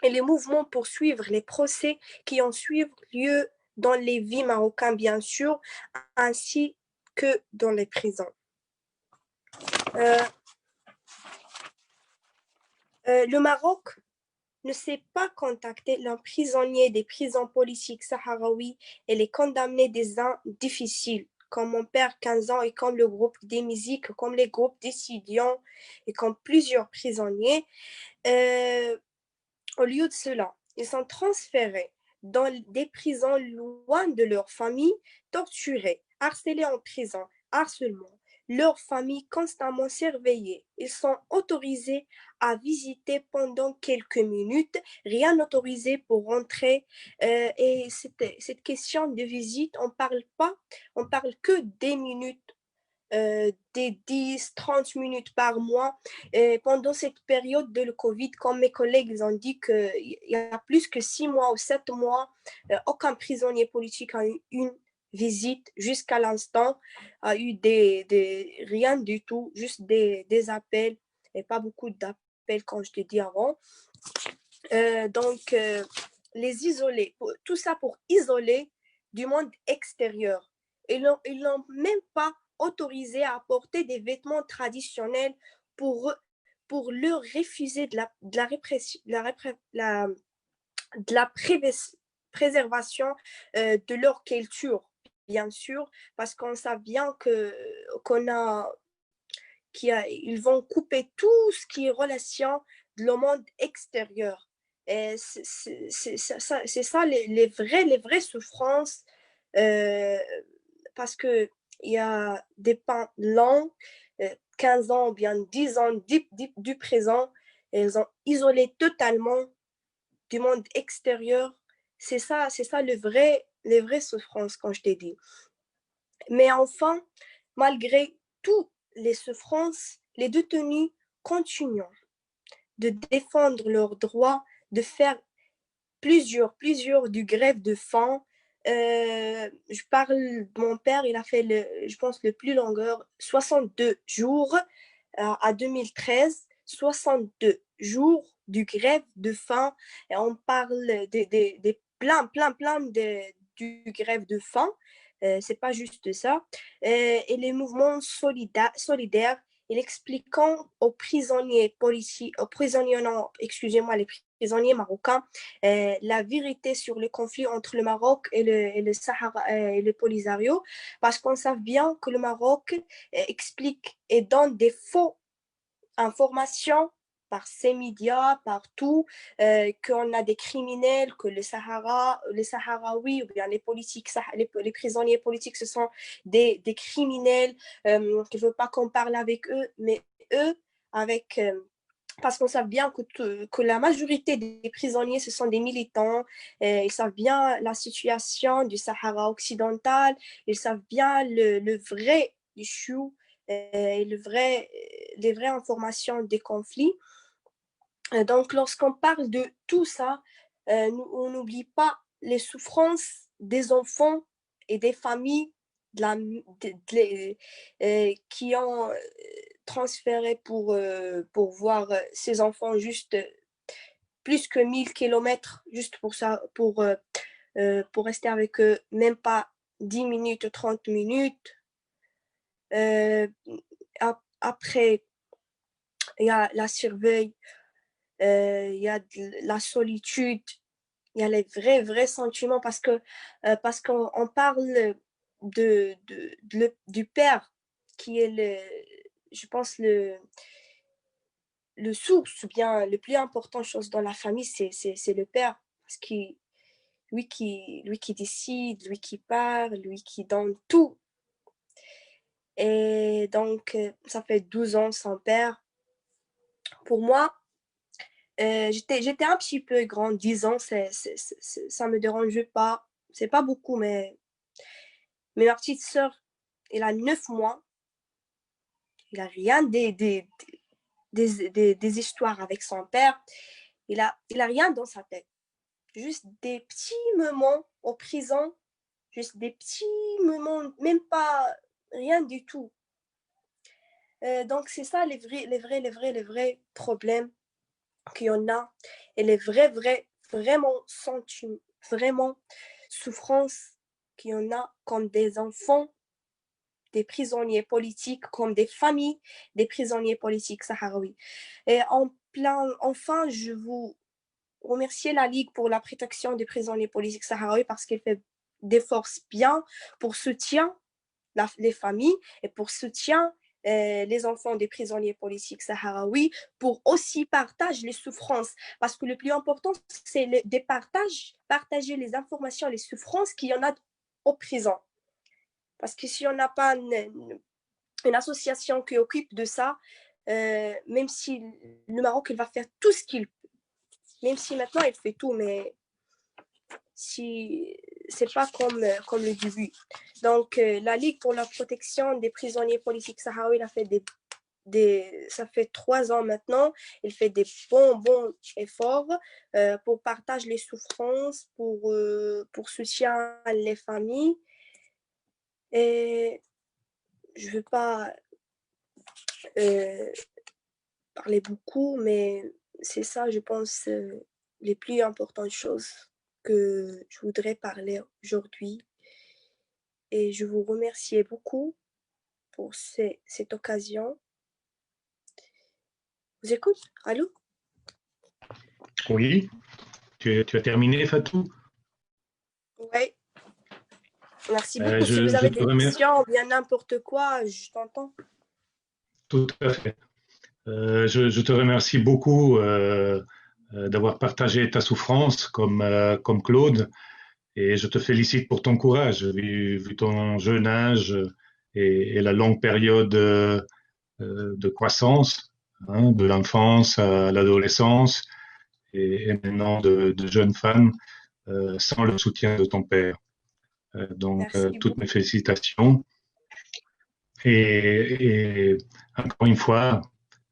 Et les mouvements pour suivre les procès qui ont suivi lieu dans les vies marocaines, bien sûr, ainsi que dans les prisons. Le Maroc ne sait pas contacter les prisonniers des prisons politiques sahraouis et les condamner des ans difficiles, comme mon père 15 ans et comme le groupe des musiques, comme les groupes d'étudiants et comme plusieurs prisonniers. Au lieu de cela, ils sont transférés dans des prisons loin de leur famille, torturés, harcelés en prison, harcèlement. Leur famille constamment surveillée. Ils sont autorisés à visiter pendant quelques minutes, rien autorisé pour rentrer. Et cette question de visite, on parle que des minutes, des 10-30 minutes par mois. Et pendant cette période de le Covid, comme mes collègues ils ont dit qu'il y a plus que 6 mois ou 7 mois, aucun prisonnier politique a eu une visite jusqu'à l'instant, a eu rien du tout, juste des appels et pas beaucoup d'appels comme je t'ai dit avant. Donc, les isoler, tout ça pour isoler du monde extérieur. Ils n'ont même pas autorisé à porter des vêtements traditionnels pour leur refuser de la préservation de leur culture, bien sûr, parce qu'on sait bien qu'ils vont couper tout ce qui est relation de le monde extérieur. Et c'est ça les vraies souffrances, parce qu'il y a des pans longs, 15 ans ou bien 10 ans du présent, et ils ont isolé totalement du monde extérieur. C'est ça les vraies souffrances, comme je t'ai dit. Mais enfin, malgré toutes les souffrances, les détenus continuent de défendre leurs droits, de faire plusieurs du grève de faim. Je parle de mon père, il a fait, je pense, le plus longueur, 62 jours à 2013, 62 jours du grève de faim. Et on parle de plein du grève de faim. C'est pas juste ça. Et les mouvements solidaires, il expliquant aux prisonniers politiques, les prisonniers marocains, la vérité sur le conflit entre le Maroc et le Sahara et le Polisario, parce qu'on sait bien que le Maroc explique et donne des fausses informations par ces médias, partout, qu'on a des criminels, que les Sahraouis ou bien les prisonniers politiques, ce sont des criminels, qu'il ne veut pas qu'on parle avec eux, mais eux, parce qu'on sait bien que la majorité des prisonniers, ce sont des militants, ils savent bien la situation du Sahara occidental, ils savent bien le vrai issue, et les vraies informations des conflits. Donc, lorsqu'on parle de tout ça, on n'oublie pas les souffrances des enfants et des familles qui ont transféré pour voir ces enfants juste plus que 1000 kilomètres juste pour ça, pour rester avec eux, même pas 10 minutes, 30 minutes. Après, il y a la surveille, il y a la solitude, il y a les vrais sentiments parce qu'on parle du père qui est je pense le source ou bien le plus important chose dans la famille, c'est le père, parce que lui qui décide, lui qui parle, lui qui donne tout. Et donc, ça fait 12 ans sans père. Pour moi, j'étais un petit peu grande, 10 ans, ça me dérange pas. C'est pas beaucoup, mais ma petite sœur, elle a 9 mois. Il a rien des histoires avec son père. Il a rien dans sa tête. Juste des petits moments en prison, juste des petits moments, même pas rien du tout. Donc, c'est ça les vrais problèmes qu'il y en a, et les vraiment sentiments, vraiment souffrances qu'il y en a, comme des enfants, des prisonniers politiques, comme des familles des prisonniers politiques sahraouis. Et enfin, je vous remercie la Ligue pour la protection des prisonniers politiques sahraouis parce qu'elle fait des forces bien pour soutenir les familles et pour soutenir les enfants des prisonniers politiques sahraouis, pour aussi partager les souffrances. Parce que le plus important, c'est partager les informations, les souffrances qu'il y en a aux prisons. Parce que si on n'a pas une association qui occupe de ça, même si le Maroc il va faire tout ce qu'il peut, même si maintenant il fait tout, mais si c'est pas comme le début. Donc, la Ligue pour la protection des prisonniers politiques sahraouis a fait ça fait 3 ans maintenant, il fait des bons efforts pour partager les souffrances, pour soutenir les familles. Et je ne veux pas parler beaucoup, mais c'est ça, je pense, les plus importantes choses que je voudrais parler aujourd'hui. Et je vous remercie beaucoup pour cette occasion. Vous écoute? Allô? Oui, tu as terminé, Fatou? Oui. Merci beaucoup. Si vous avez des questions ou bien n'importe quoi, je t'entends. Tout à fait. Je te remercie beaucoup d'avoir partagé ta souffrance comme Claude, et je te félicite pour ton courage, vu ton jeune âge et la longue période de croissance, hein, de l'enfance à l'adolescence et maintenant de jeune femme sans le soutien de ton père. Donc, toutes mes félicitations. Et encore une fois,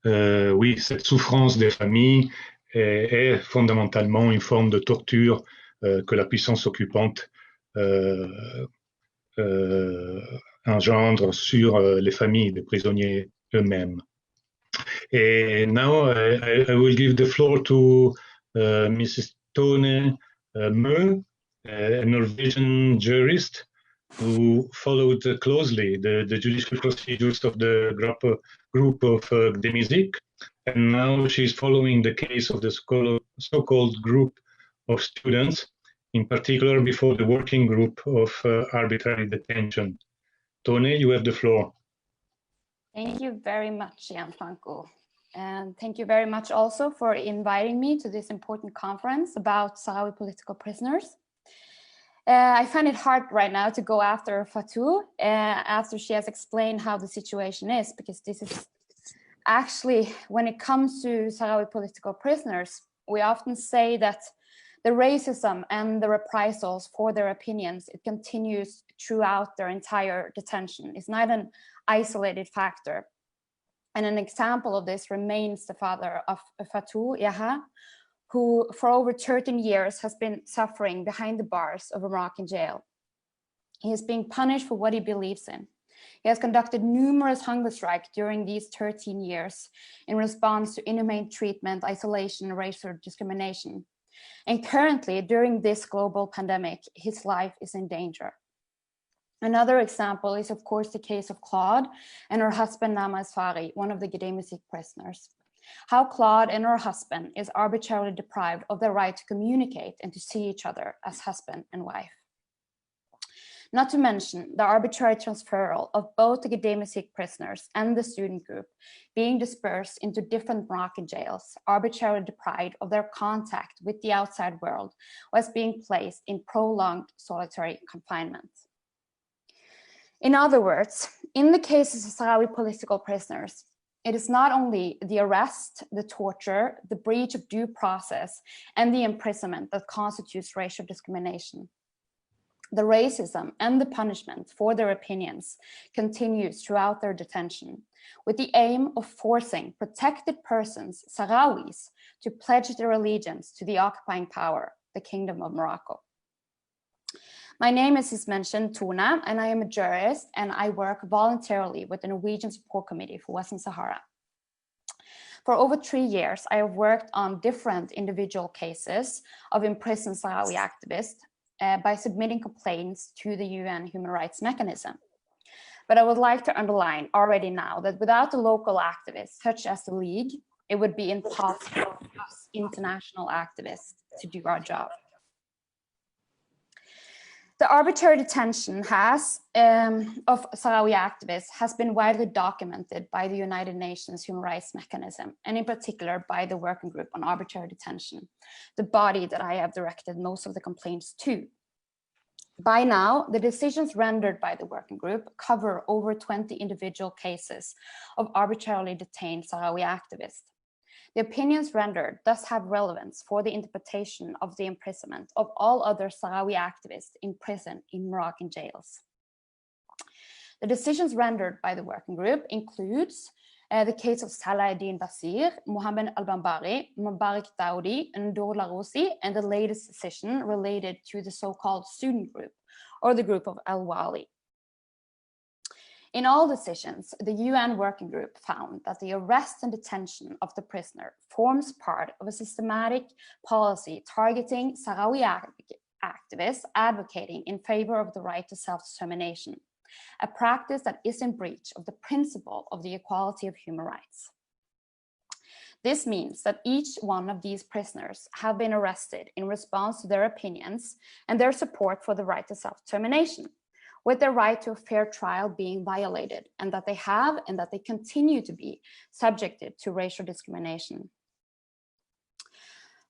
oui, cette souffrance des familles est fondamentalement une forme de torture que la puissance occupante engendre sur les familles des prisonniers eux-mêmes. And now I will give the floor to Mrs. Tone Mø, a Norwegian jurist who followed closely the judicial procedures of the group of Gdemisik, and now she's following the case of the so-called group of students, in particular before the working group of arbitrary detention. Tone, you have the floor. Thank you very much, Gianfranco. And thank you very much also for inviting me to this important conference about Sahrawi political prisoners. I find it hard right now to go after Fatou after she has explained how the situation is, because this is actually, when it comes to Sahrawi political prisoners, we often say that the racism and the reprisals for their opinions, it continues throughout their entire detention. It's not an isolated factor. And an example of this remains the father of Fatou Yaha, who for over 13 years has been suffering behind the bars of a Moroccan jail. He is being punished for what he believes in. He has conducted numerous hunger strikes during these 13 years in response to inhumane treatment, isolation, and racial discrimination. And currently, during this global pandemic, his life is in danger. Another example is, of course, the case of Claude and her husband, Nama Asfari, one of the Gedemsig prisoners. How Claude and her husband is arbitrarily deprived of their right to communicate and to see each other as husband and wife. Not to mention the arbitrary transferal of both the Gedemsig prisoners and the student group being dispersed into different Moroccan jails, arbitrarily deprived of their contact with the outside world, was being placed in prolonged solitary confinement. In other words, in the cases of Sahrawi political prisoners, it is not only the arrest, the torture, the breach of due process, and the imprisonment that constitutes racial discrimination. The racism and the punishment for their opinions continues throughout their detention, with the aim of forcing protected persons, Sahrawis, to pledge their allegiance to the occupying power, the Kingdom of Morocco. My name is, as mentioned, Tuna, and I am a jurist, and I work voluntarily with the Norwegian Support Committee for Western Sahara. For over 3 years, I have worked on different individual cases of imprisoned Sahrawi activists by submitting complaints to the UN Human Rights Mechanism. But I would like to underline already now that without the local activists, such as the League, it would be impossible for us international activists to do our job. The arbitrary detention of Sahrawi activists has been widely documented by the United Nations Human Rights Mechanism, and in particular by the Working Group on Arbitrary Detention, the body that I have directed most of the complaints to. By now, the decisions rendered by the Working Group cover over 20 individual cases of arbitrarily detained Sahrawi activists. The opinions rendered thus have relevance for the interpretation of the imprisonment of all other Sahrawi activists in prison in Moroccan jails. The decisions rendered by the Working Group includes the case of Salah Eddin Basir, Mohamed Al-Bambari, Mubarak Daoudi, and Nour Laroussi, and the latest decision related to the so-called student group, or the group of Al-Wali. In all decisions, the UN Working Group found that the arrest and detention of the prisoner forms part of a systematic policy targeting Sahrawi activists advocating in favor of the right to self-determination, a practice that is in breach of the principle of the equality of human rights. This means that each one of these prisoners have been arrested in response to their opinions and their support for the right to self-determination, with their right to a fair trial being violated, and that they have and that they continue to be subjected to racial discrimination.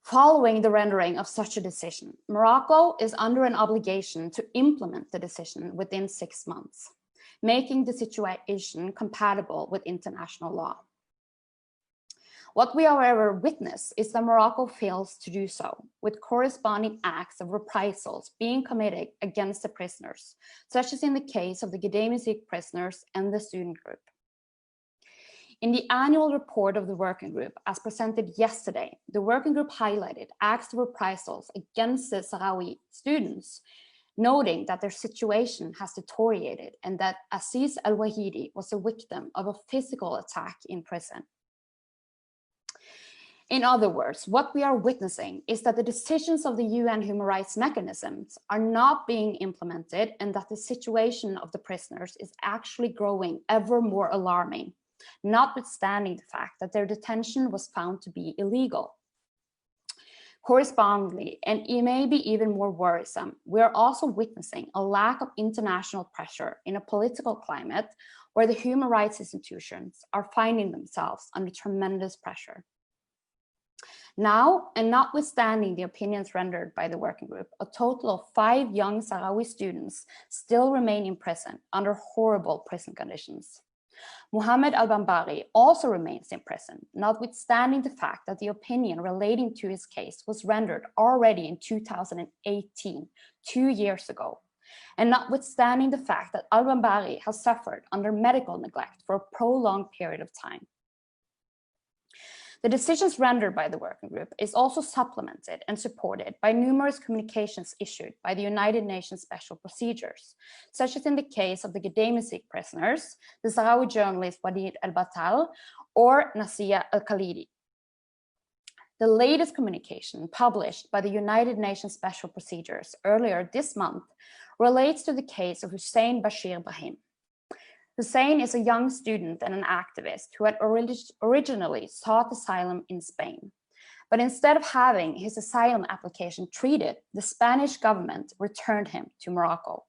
Following the rendering of such a decision, Morocco is under an obligation to implement the decision within 6 months, making the situation compatible with international law. What we, however, witness is that Morocco fails to do so, with corresponding acts of reprisals being committed against the prisoners, such as in the case of the Gedemsig prisoners and the student group. In the annual report of the Working Group, as presented yesterday, the Working Group highlighted acts of reprisals against the Sahrawi students, noting that their situation has deteriorated and that Aziz Al-Wahidi was a victim of a physical attack in prison. In other words, what we are witnessing is that the decisions of the UN Human Rights Mechanisms are not being implemented, and that the situation of the prisoners is actually growing ever more alarming, notwithstanding the fact that their detention was found to be illegal. Correspondingly, and it may be even more worrisome, we are also witnessing a lack of international pressure in a political climate where the human rights institutions are finding themselves under tremendous pressure. Now, and notwithstanding the opinions rendered by the working group, a total of 5 young Sahrawi students still remain in prison under horrible prison conditions. Mohammed al-Bambari also remains in prison, notwithstanding the fact that the opinion relating to his case was rendered already in 2018, 2 years ago, and notwithstanding the fact that al-Bambari has suffered under medical neglect for a prolonged period of time. The decisions rendered by the working group is also supplemented and supported by numerous communications issued by the United Nations Special Procedures, such as in the case of the Gedemsig prisoners, the Sahrawi journalist Walid al-Batal, or Nasia al-Khalidi. The latest communication published by the United Nations Special Procedures earlier this month relates to the case of Hussein Bashir Brahim. Hussein is a young student and an activist who had originally sought asylum in Spain. But instead of having his asylum application treated, the Spanish government returned him to Morocco.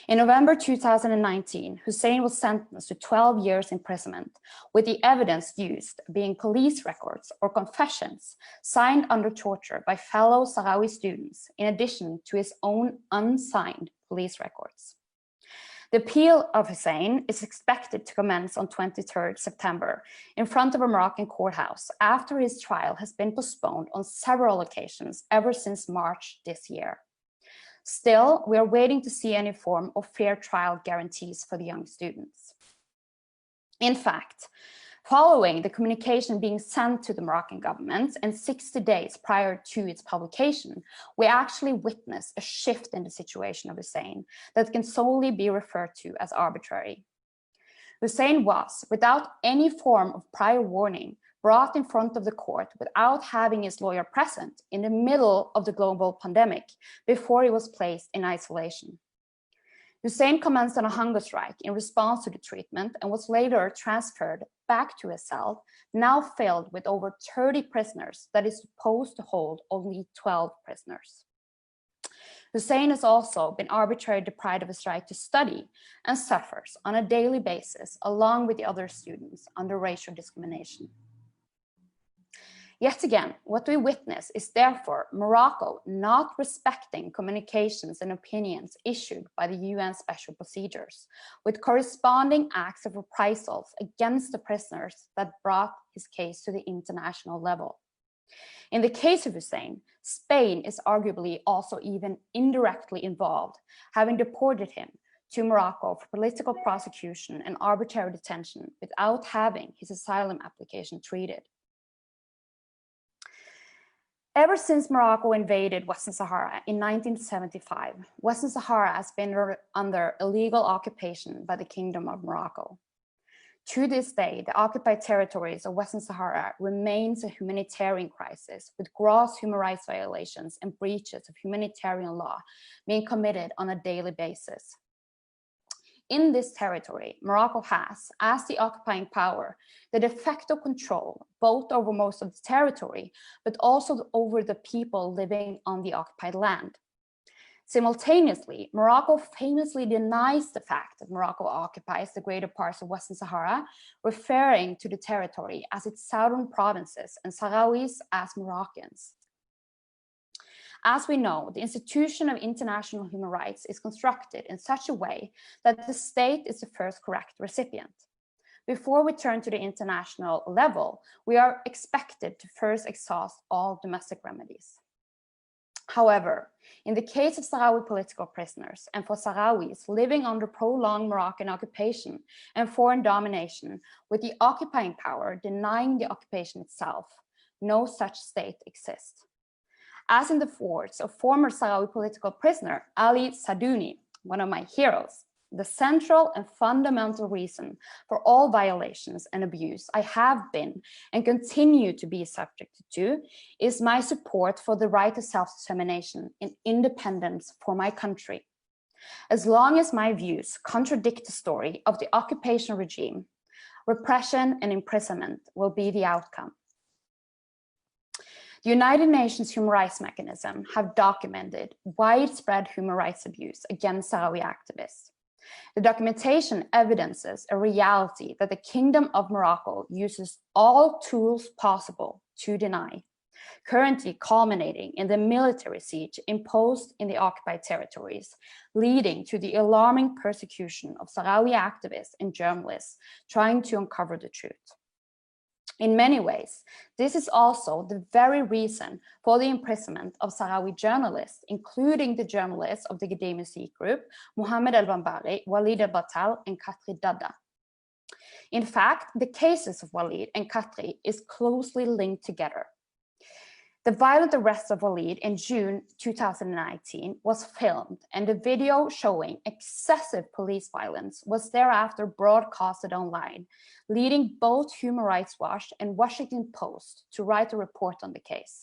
In November 2019, Hussein was sentenced to 12 years imprisonment, with the evidence used being police records or confessions signed under torture by fellow Sahrawi students, in addition to his own unsigned police records. The appeal of Hussein is expected to commence on 23rd September in front of a Moroccan courthouse after his trial has been postponed on several occasions ever since March this year. Still, we are waiting to see any form of fair trial guarantees for the young students. In fact, following the communication being sent to the Moroccan government and 60 days prior to its publication, we actually witnessed a shift in the situation of Hussein that can solely be referred to as arbitrary. Hussein was, without any form of prior warning, brought in front of the court without having his lawyer present in the middle of the global pandemic before he was placed in isolation. Hussein commenced on a hunger strike in response to the treatment and was later transferred back to a cell, now filled with over 30 prisoners that is supposed to hold only 12 prisoners. Hussein has also been arbitrarily deprived of his right to study and suffers on a daily basis along with the other students under racial discrimination. Yet again, what we witness is therefore Morocco not respecting communications and opinions issued by the UN Special Procedures, with corresponding acts of reprisals against the prisoners that brought his case to the international level. In the case of Hussein, Spain is arguably also even indirectly involved, having deported him to Morocco for political prosecution and arbitrary detention without having his asylum application treated. Ever since Morocco invaded Western Sahara in 1975, Western Sahara has been under illegal occupation by the Kingdom of Morocco. To this day, the occupied territories of Western Sahara remains a humanitarian crisis, with gross human rights violations and breaches of humanitarian law being committed on a daily basis. In this territory, Morocco has, as the occupying power, the de facto control both over most of the territory, but also over the people living on the occupied land. Simultaneously, Morocco famously denies the fact that Morocco occupies the greater parts of Western Sahara, referring to the territory as its southern provinces and Sahrawis as Moroccans. As we know, the institution of international human rights is constructed in such a way that the state is the first correct recipient. Before we turn to the international level, we are expected to first exhaust all domestic remedies. However, in the case of Sahrawi political prisoners and for Sahrawis living under prolonged Moroccan occupation and foreign domination, with the occupying power denying the occupation itself, no such state exists. As in the words of former Sahrawi political prisoner Ali Sadouni, one of my heroes, the central and fundamental reason for all violations and abuse I have been and continue to be subjected to is my support for the right to self-determination and independence for my country. As long as my views contradict the story of the occupation regime, repression and imprisonment will be the outcome. The United Nations Human Rights Mechanism have documented widespread human rights abuse against Sahrawi activists. The documentation evidences a reality that the Kingdom of Morocco uses all tools possible to deny, currently culminating in the military siege imposed in the occupied territories, leading to the alarming persecution of Sahrawi activists and journalists trying to uncover the truth. In many ways, this is also the very reason for the imprisonment of Sahrawi journalists, including the journalists of the Ghedayem group, Mohamed El-Bambari, Walid El-Battal, and Khatri Dada. In fact, the cases of Walid and Khatri is closely linked together. The violent arrest of Walid in June 2019 was filmed, and the video showing excessive police violence was thereafter broadcasted online, leading both Human Rights Watch and Washington Post to write a report on the case.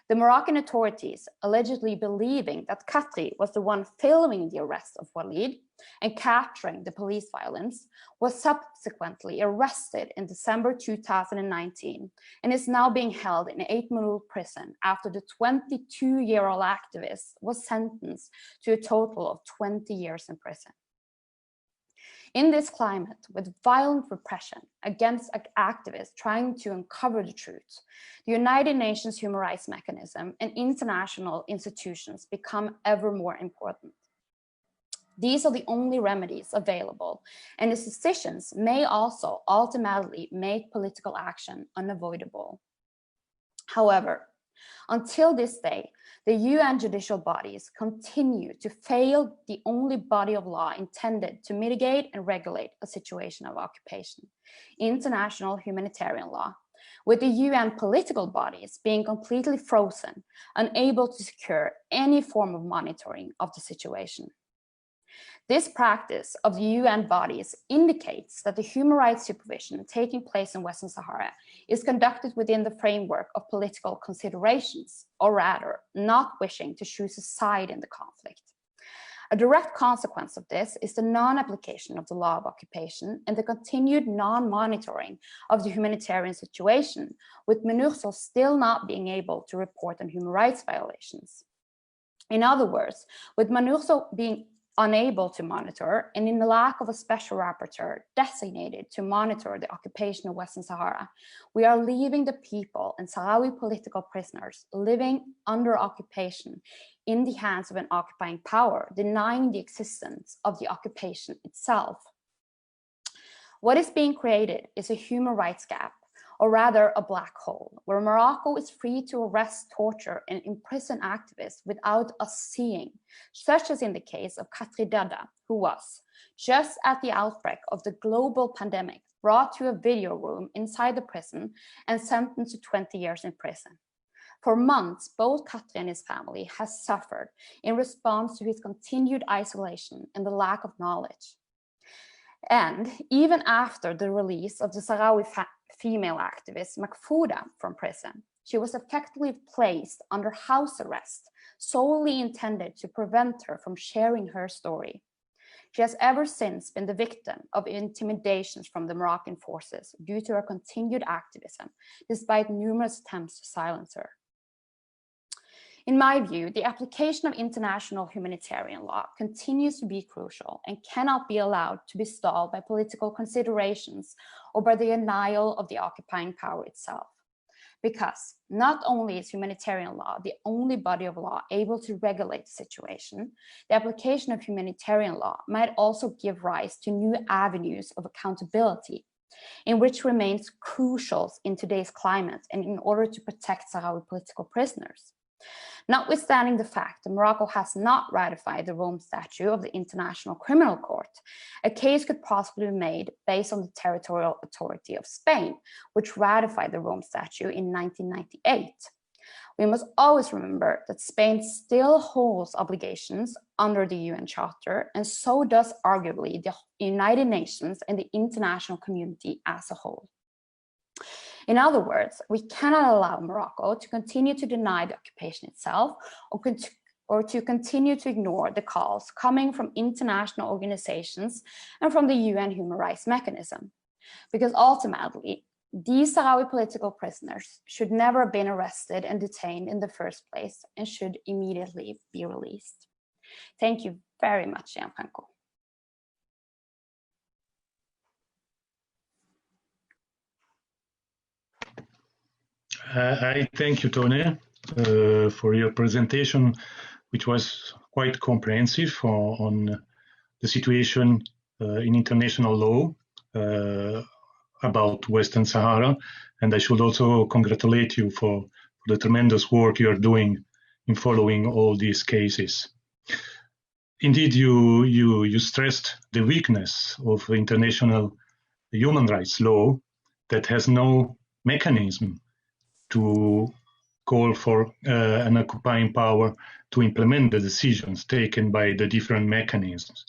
The Moroccan authorities, allegedly believing that Khatri was the one filming the arrest of Walid and capturing the police violence, was subsequently arrested in December 2019 and is now being held in Eight Maloul prison after the 22-year-old activist was sentenced to a total of 20 years in prison. In this climate, with violent repression against activists trying to uncover the truth, the United Nations Human Rights Mechanism and international institutions become ever more important. These are the only remedies available, and its decisions may also ultimately make political action unavoidable. However, until this day, the UN judicial bodies continue to fail the only body of law intended to mitigate and regulate a situation of occupation, international humanitarian law, with the UN political bodies being completely frozen, unable to secure any form of monitoring of the situation. This practice of the UN bodies indicates that the human rights supervision taking place in Western Sahara is conducted within the framework of political considerations, or rather, not wishing to choose a side in the conflict. A direct consequence of this is the non-application of the law of occupation and the continued non-monitoring of the humanitarian situation, with MINURSO still not being able to report on human rights violations. In other words, with MINURSO being unable to monitor, and in the lack of a special rapporteur designated to monitor the occupation of Western Sahara, we are leaving the people and Sahrawi political prisoners living under occupation in the hands of an occupying power, denying the existence of the occupation itself. What is being created is a human rights gap, or rather a black hole, where Morocco is free to arrest, torture, and imprison activists without us seeing, such as in the case of Khatri Dada, who was, just at the outbreak of the global pandemic, brought to a video room inside the prison and sentenced to 20 years in prison. For months, both Khatri and his family has suffered in response to his continued isolation and the lack of knowledge. And even after the release of the Sahrawi female activist Makfouda from prison, she was effectively placed under house arrest, solely intended to prevent her from sharing her story. She has ever since been the victim of intimidations from the Moroccan forces due to her continued activism, despite numerous attempts to silence her. In my view, the application of international humanitarian law continues to be crucial and cannot be allowed to be stalled by political considerations or by the denial of the occupying power itself. Because not only is humanitarian law the only body of law able to regulate the situation, the application of humanitarian law might also give rise to new avenues of accountability, in which remains crucial in today's climate and in order to protect Sahrawi political prisoners. Notwithstanding the fact that Morocco has not ratified the Rome Statute of the International Criminal Court, a case could possibly be made based on the territorial authority of Spain, which ratified the Rome Statute in 1998. We must always remember that Spain still holds obligations under the UN Charter, and so does arguably the United Nations and the international community as a whole. In other words, we cannot allow Morocco to continue to deny the occupation itself or to continue to ignore the calls coming from international organizations and from the UN Human Rights Mechanism. Because ultimately, these Sahrawi political prisoners should never have been arrested and detained in the first place and should immediately be released. Thank you very much, Gianfranco. I thank you, Tony, for your presentation, which was quite comprehensive on the situation in international law about Western Sahara. And I should also congratulate you for the tremendous work you are doing in following all these cases. Indeed, you stressed the weakness of international human rights law that has no mechanism to call for an occupying power to implement the decisions taken by the different mechanisms.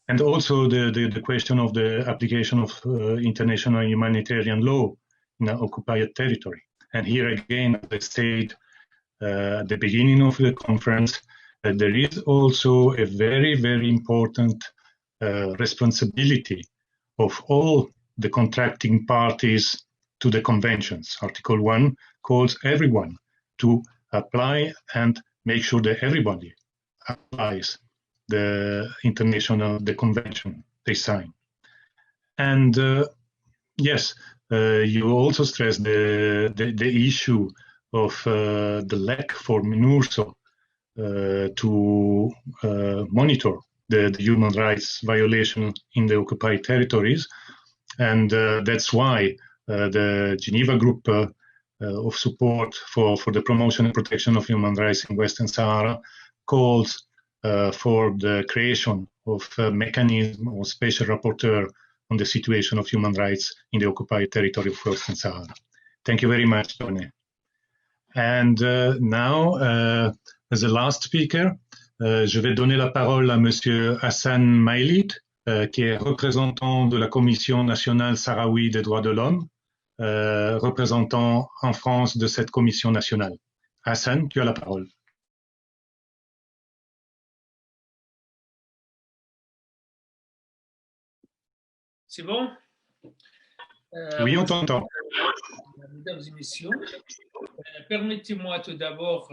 And also the question of the application of international humanitarian law in an occupied territory. And here again, as I said at the beginning of the conference, there is also a very, very important responsibility of all the contracting parties to the conventions. Article 1 calls everyone to apply and make sure that everybody applies the convention they sign. And yes, you also stress the issue of the lack for MINURSO to monitor the human rights violation in the occupied territories. And that's why the Geneva Group of Support for the Promotion and Protection of Human Rights in Western Sahara calls for the creation of a mechanism or special rapporteur on the situation of human rights in the occupied territory of Western Sahara. Thank you very much, Tony. And now, as the last speaker, je vais donner la parole à Monsieur Hassan Mailid, qui est représentant de la Commission nationale sahraoui des droits de l'homme, représentant en France de cette commission nationale. Hassan, tu as la parole. C'est bon? Oui, on t'entend. Mesdames et messieurs, permettez-moi tout d'abord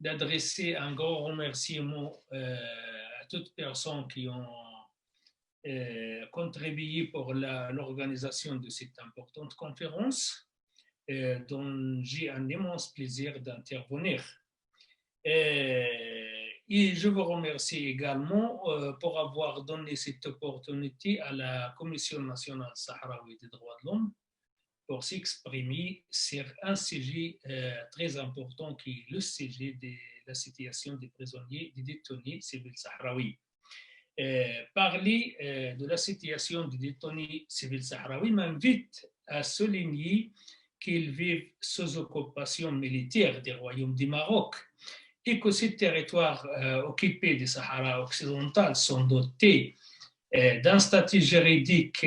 d'adresser un grand remerciement à toutes personnes qui ont contribué pour l'organisation de cette importante conférence, dont j'ai un immense plaisir d'intervenir. Et je vous remercie également pour avoir donné cette opportunité à la Commission nationale sahraoui des droits de l'homme pour s'exprimer sur un sujet très important qui est le sujet de la situation des prisonniers, des détenus civils sahraouis. Parler de la situation des détenus civils sahraouis m'invite à souligner qu'ils vivent sous occupation militaire du Royaume du Maroc et que ces territoires occupés du Sahara occidental sont dotés d'un statut juridique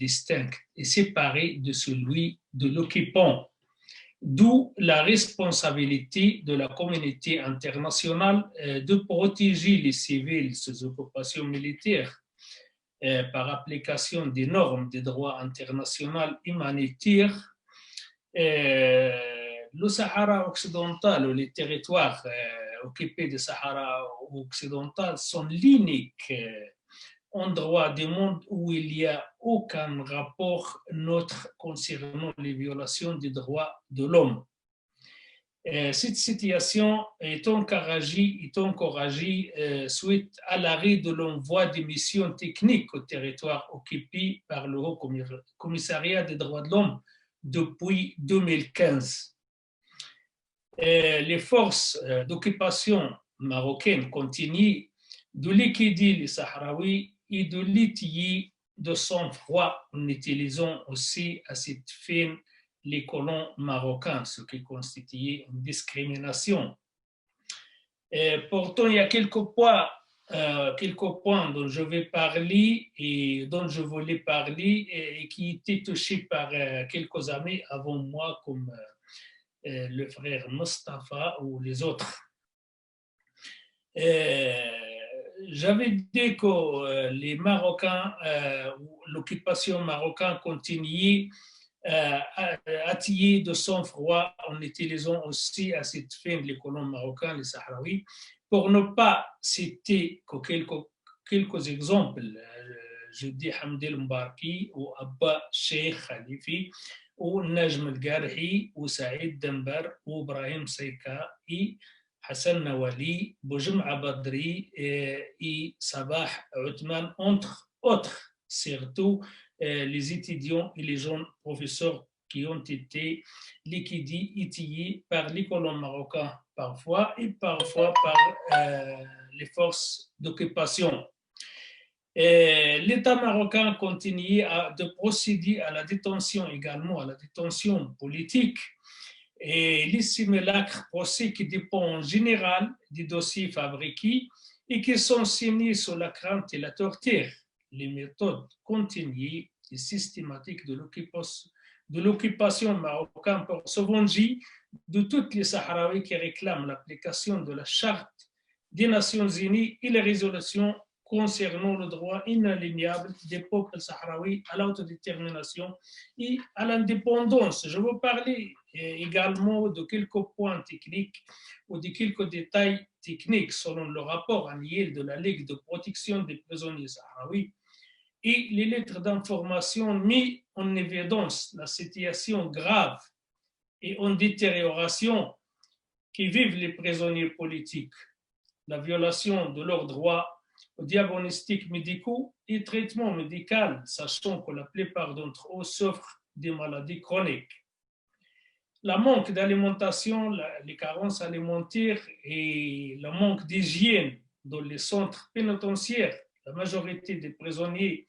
distinct et séparé de celui de l'occupant, d'où la responsabilité de la communauté internationale de protéger les civils sous occupation militaire par application des normes du droit international humanitaire. Le Sahara occidental ou les territoires occupés du Sahara occidental sont l'unique endroit du monde où il n'y a aucun rapport neutre concernant les violations des droits de l'homme. Cette situation est encouragée suite à l'arrêt de l'envoi des missions techniques au territoire occupé par le Haut Commissariat des droits de l'homme depuis 2015. Les forces d'occupation marocaines continuent de liquider les Sahraouis et de l'étayer de sang-froid en utilisant aussi à cette fin les colons marocains, ce qui constituait une discrimination. Pourtant, il y a quelques points dont je vais parler et dont je voulais parler et qui étaient touchés par quelques amis avant moi, comme le frère Mustafa ou les autres. J'avais dit que les Marocains, l'occupation marocaine continuait à attirer de sang-froid en utilisant aussi à cette fin les colons marocains, les Sahraouis, pour ne pas citer que quelques exemples. Je dis Hamdel Mbarki ou Abba Sheikh Khalifi ونجم القارحي وسعيد دنبر وابراهيم سيكا اي حسن نوالي بوجمعة بدري اي صباح عثمان entre autres surtout les étudiants et les jeunes professeurs qui ont été liquidés, étillés par les colons marocains parfois et parfois par les forces d'occupation. L'État marocain continue de procéder à la détention également, à la détention politique et les simulacres procès qui dépendent en général des dossiers fabriqués et qui sont signés sous la crainte et la torture. Les méthodes continues et systématiques de l'occupation marocaine pour se venger de toutes les Sahraouis qui réclament l'application de la Charte des Nations Unies et les résolutions concernant le droit inaliénable des peuples sahraouis à l'autodétermination et à l'indépendance. Je veux parler également de quelques points techniques ou de quelques détails techniques selon le rapport annuel de la Ligue de protection des prisonniers sahraouis et les lettres d'information mis en évidence la situation grave et en détérioration qui vivent les prisonniers politiques, la violation de leurs droits aux diagnostics médicaux et traitements médicaux, sachant que la plupart d'entre eux souffrent des maladies chroniques. Le manque d'alimentation, les carences alimentaires et le manque d'hygiène dans les centres pénitentiaires, la majorité des prisonniers,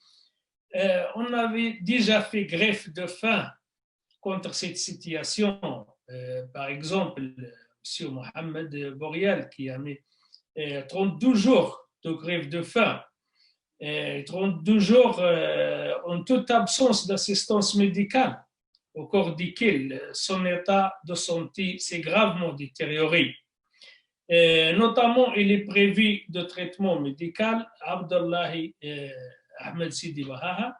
on avait déjà fait greffe de faim contre cette situation. Par exemple, M. Mohamed Bourial qui a mis 32 jours de grève de faim, 32 jours en toute absence d'assistance médicale, au cours desquels son état de santé s'est gravement détérioré. Notamment, il est prévu de traitement médical, Abdullahi Ahmed Sidi Bahaha,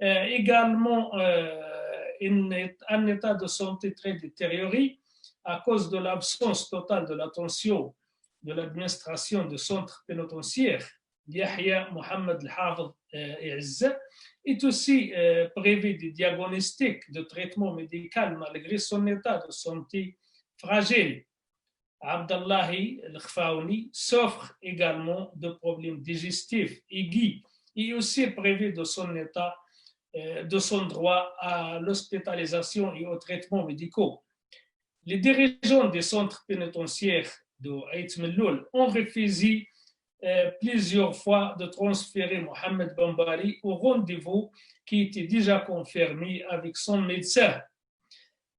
également un état de santé très détérioré à cause de l'absence totale de l'attention de l'administration de centres pénitentiaires, Yahya Mohamed El-Hafid est aussi prévu des diagnostics de traitement médical malgré son état de santé fragile. Abdallahi El-Khfaouni souffre également de problèmes digestifs aigus et aussi prévu de son état, de son droit à l'hospitalisation et aux traitements médicaux. Les dirigeants des centres pénitentiaires de Aït Melloul ont refusé plusieurs fois de transférer Mohamed Bambari au rendez-vous qui était déjà confirmé avec son médecin.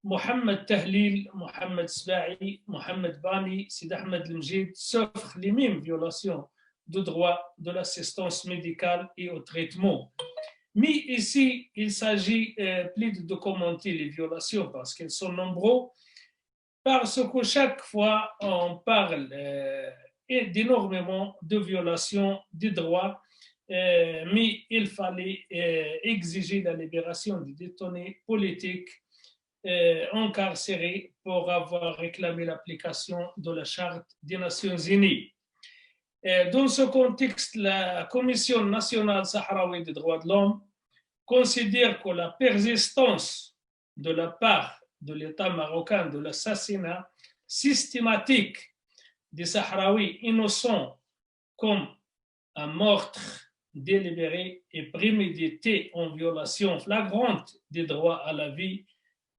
Mohamed Tahlil, Mohamed Sbahi, Mohamed Bani, Sid Ahmed Lemjid souffrent les mêmes violations de droit de l'assistance médicale et au traitement. Mais ici, il s'agit plus de commenter les violations parce qu'elles sont nombreuses, parce que chaque fois on parle d'énormément de violations des droits, mais il fallait exiger la libération des détenus politiques encarcérés pour avoir réclamé l'application de la Charte des Nations Unies. Dans ce contexte, la Commission nationale sahraouie des droits de l'homme considère que la persistance de la part de l'État marocain de l'assassinat systématique des Sahraouis innocents comme un meurtre délibéré et prémédité en violation flagrante des droits à la vie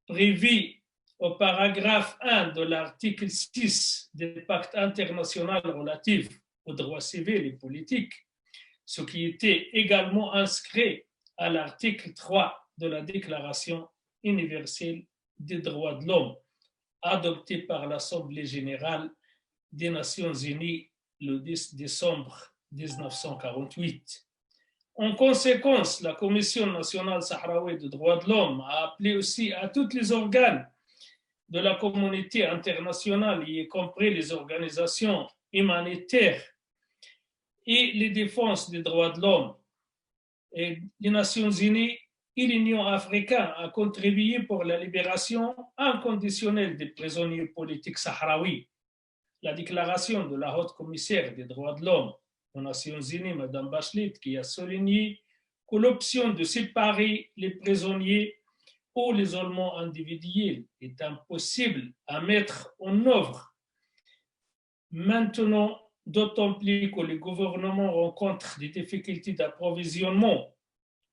prévu au paragraphe 1 de l'article 6 du pacte international relatif aux droits civils et politiques, ce qui était également inscrit à l'article 3 de la Déclaration universelle des droits de l'homme, adoptée par l'Assemblée générale des Nations unies le 10 décembre 1948. En conséquence, la Commission nationale sahraouie des droits de l'homme a appelé aussi à tous les organes de la communauté internationale, y compris les organisations humanitaires et les défenses des droits de l'homme, et les Nations unies et l'Union africaine à contribuer pour la libération inconditionnelle des prisonniers politiques sahraouis. La déclaration de la haute commissaire des droits de l'homme aux Nations unies, Mme Bachelet, qui a souligné que l'option de séparer les prisonniers où l'isolement individuel est impossible à mettre en œuvre. Maintenant, d'autant plus que le gouvernement rencontre des difficultés d'approvisionnement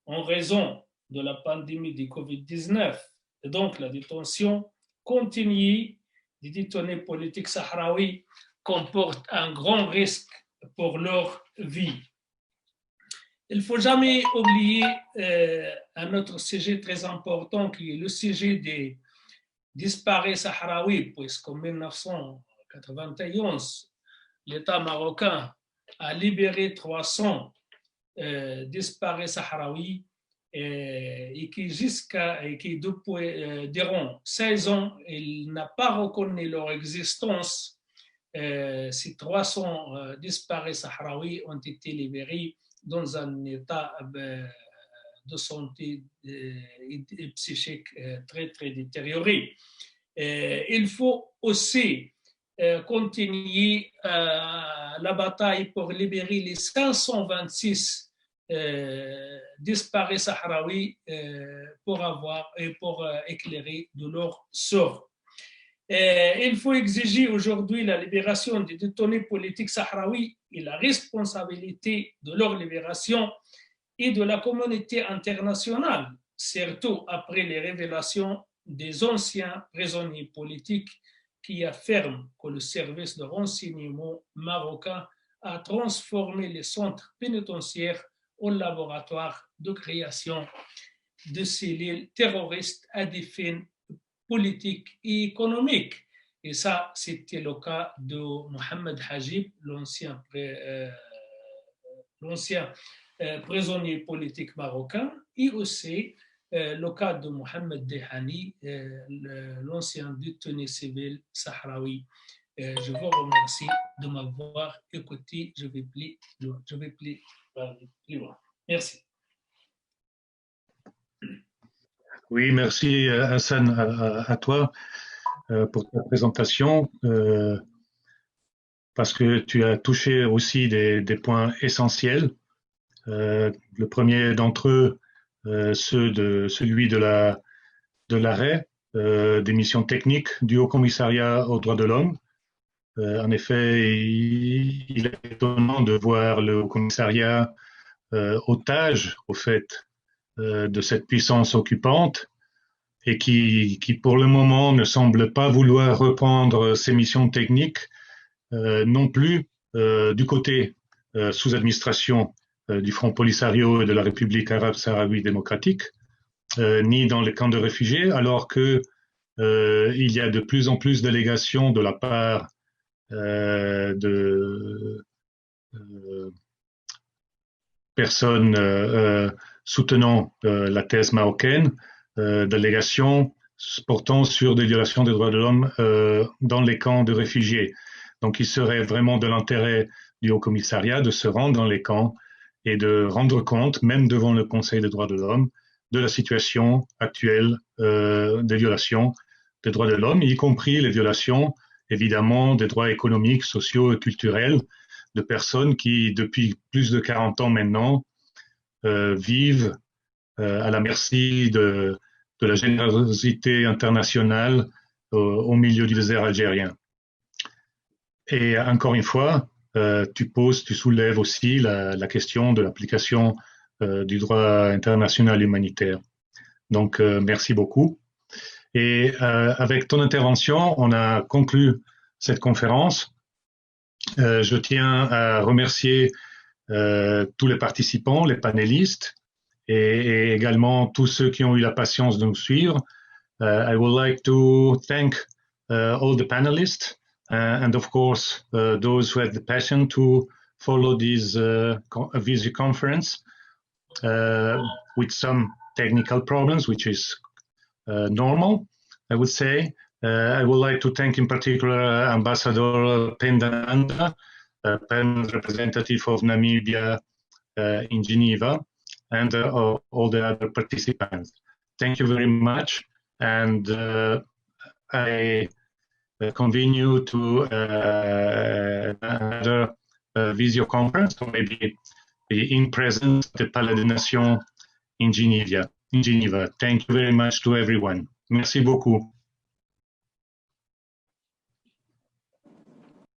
en raison de la pandémie de Covid-19, et donc la détention continue des détenus politiques sahraouis comporte un grand risque pour leur vie. Il ne faut jamais oublier un autre sujet très important qui est le sujet des disparus sahraouis, puisqu'en 1991, l'État marocain a libéré 300 disparus sahraouis et qui depuis durant 16 ans, il n'a pas reconnu leur existence. Ces 300 disparus sahraouis ont été libérés dans un état de santé psychique très, très détérioré. Il faut aussi continuer la bataille pour libérer les 526 disparus sahraouis pour éclairer de leur sort. Il faut exiger aujourd'hui la libération des détenus politiques sahraouis et la responsabilité de leur libération et de la communauté internationale, surtout après les révélations des anciens prisonniers politiques qui affirment que le service de renseignement marocain a transformé les centres pénitentiaires en laboratoire de création de cellules terroristes à des fins politiques et économiques. Et ça, c'était le cas de Mohamed Hajib, l'ancien prisonnier politique marocain, et aussi le cas de Mohamed Dehani, l'ancien détenu civil sahraoui. Je vous remercie de m'avoir écouté. Je vais plus loin. Merci. Oui, merci Hassan à toi pour ta présentation, parce que tu as touché aussi des points essentiels. Le premier d'entre eux, celui de l'arrêt des missions techniques du Haut Commissariat aux droits de l'homme. En effet, il est étonnant de voir le Haut Commissariat otage, au fait, de cette puissance occupante et qui, pour le moment, ne semble pas vouloir reprendre ses missions techniques non plus du côté sous administration du Front Polisario et de la République arabe sahraoui démocratique, ni dans les camps de réfugiés, alors que il y a de plus en plus d'allégations de la part de personnes soutenant la thèse marocaine, d'allégations portant sur des violations des droits de l'homme dans les camps de réfugiés. Donc il serait vraiment de l'intérêt du Haut Commissariat de se rendre dans les camps et de rendre compte, même devant le Conseil des droits de l'homme, de la situation actuelle des violations des droits de l'homme, y compris les violations, évidemment, des droits économiques, sociaux et culturels de personnes qui, depuis plus de 40 ans maintenant, vivent à la merci de la générosité internationale au milieu du désert algérien. Et encore une fois, tu soulèves aussi la question de l'application du droit international humanitaire. Donc, merci beaucoup. Et avec ton intervention, on a conclu cette conférence. Je tiens à remercier tous les participants, les panélistes, et également tous ceux qui ont eu la patience de nous suivre. I would like to thank all the panelists and of course those who had the passion to follow this video conference with some technical problems, which is normal, I would say. I would like to thank in particular Ambassador Pendananda, permanent representative of Namibia in Geneva, and all the other participants. Thank you very much, and I convene you to another video conference, or maybe in presence at the Palais des Nations in Geneva. in Geneva. Thank you very much to everyone. Merci beaucoup.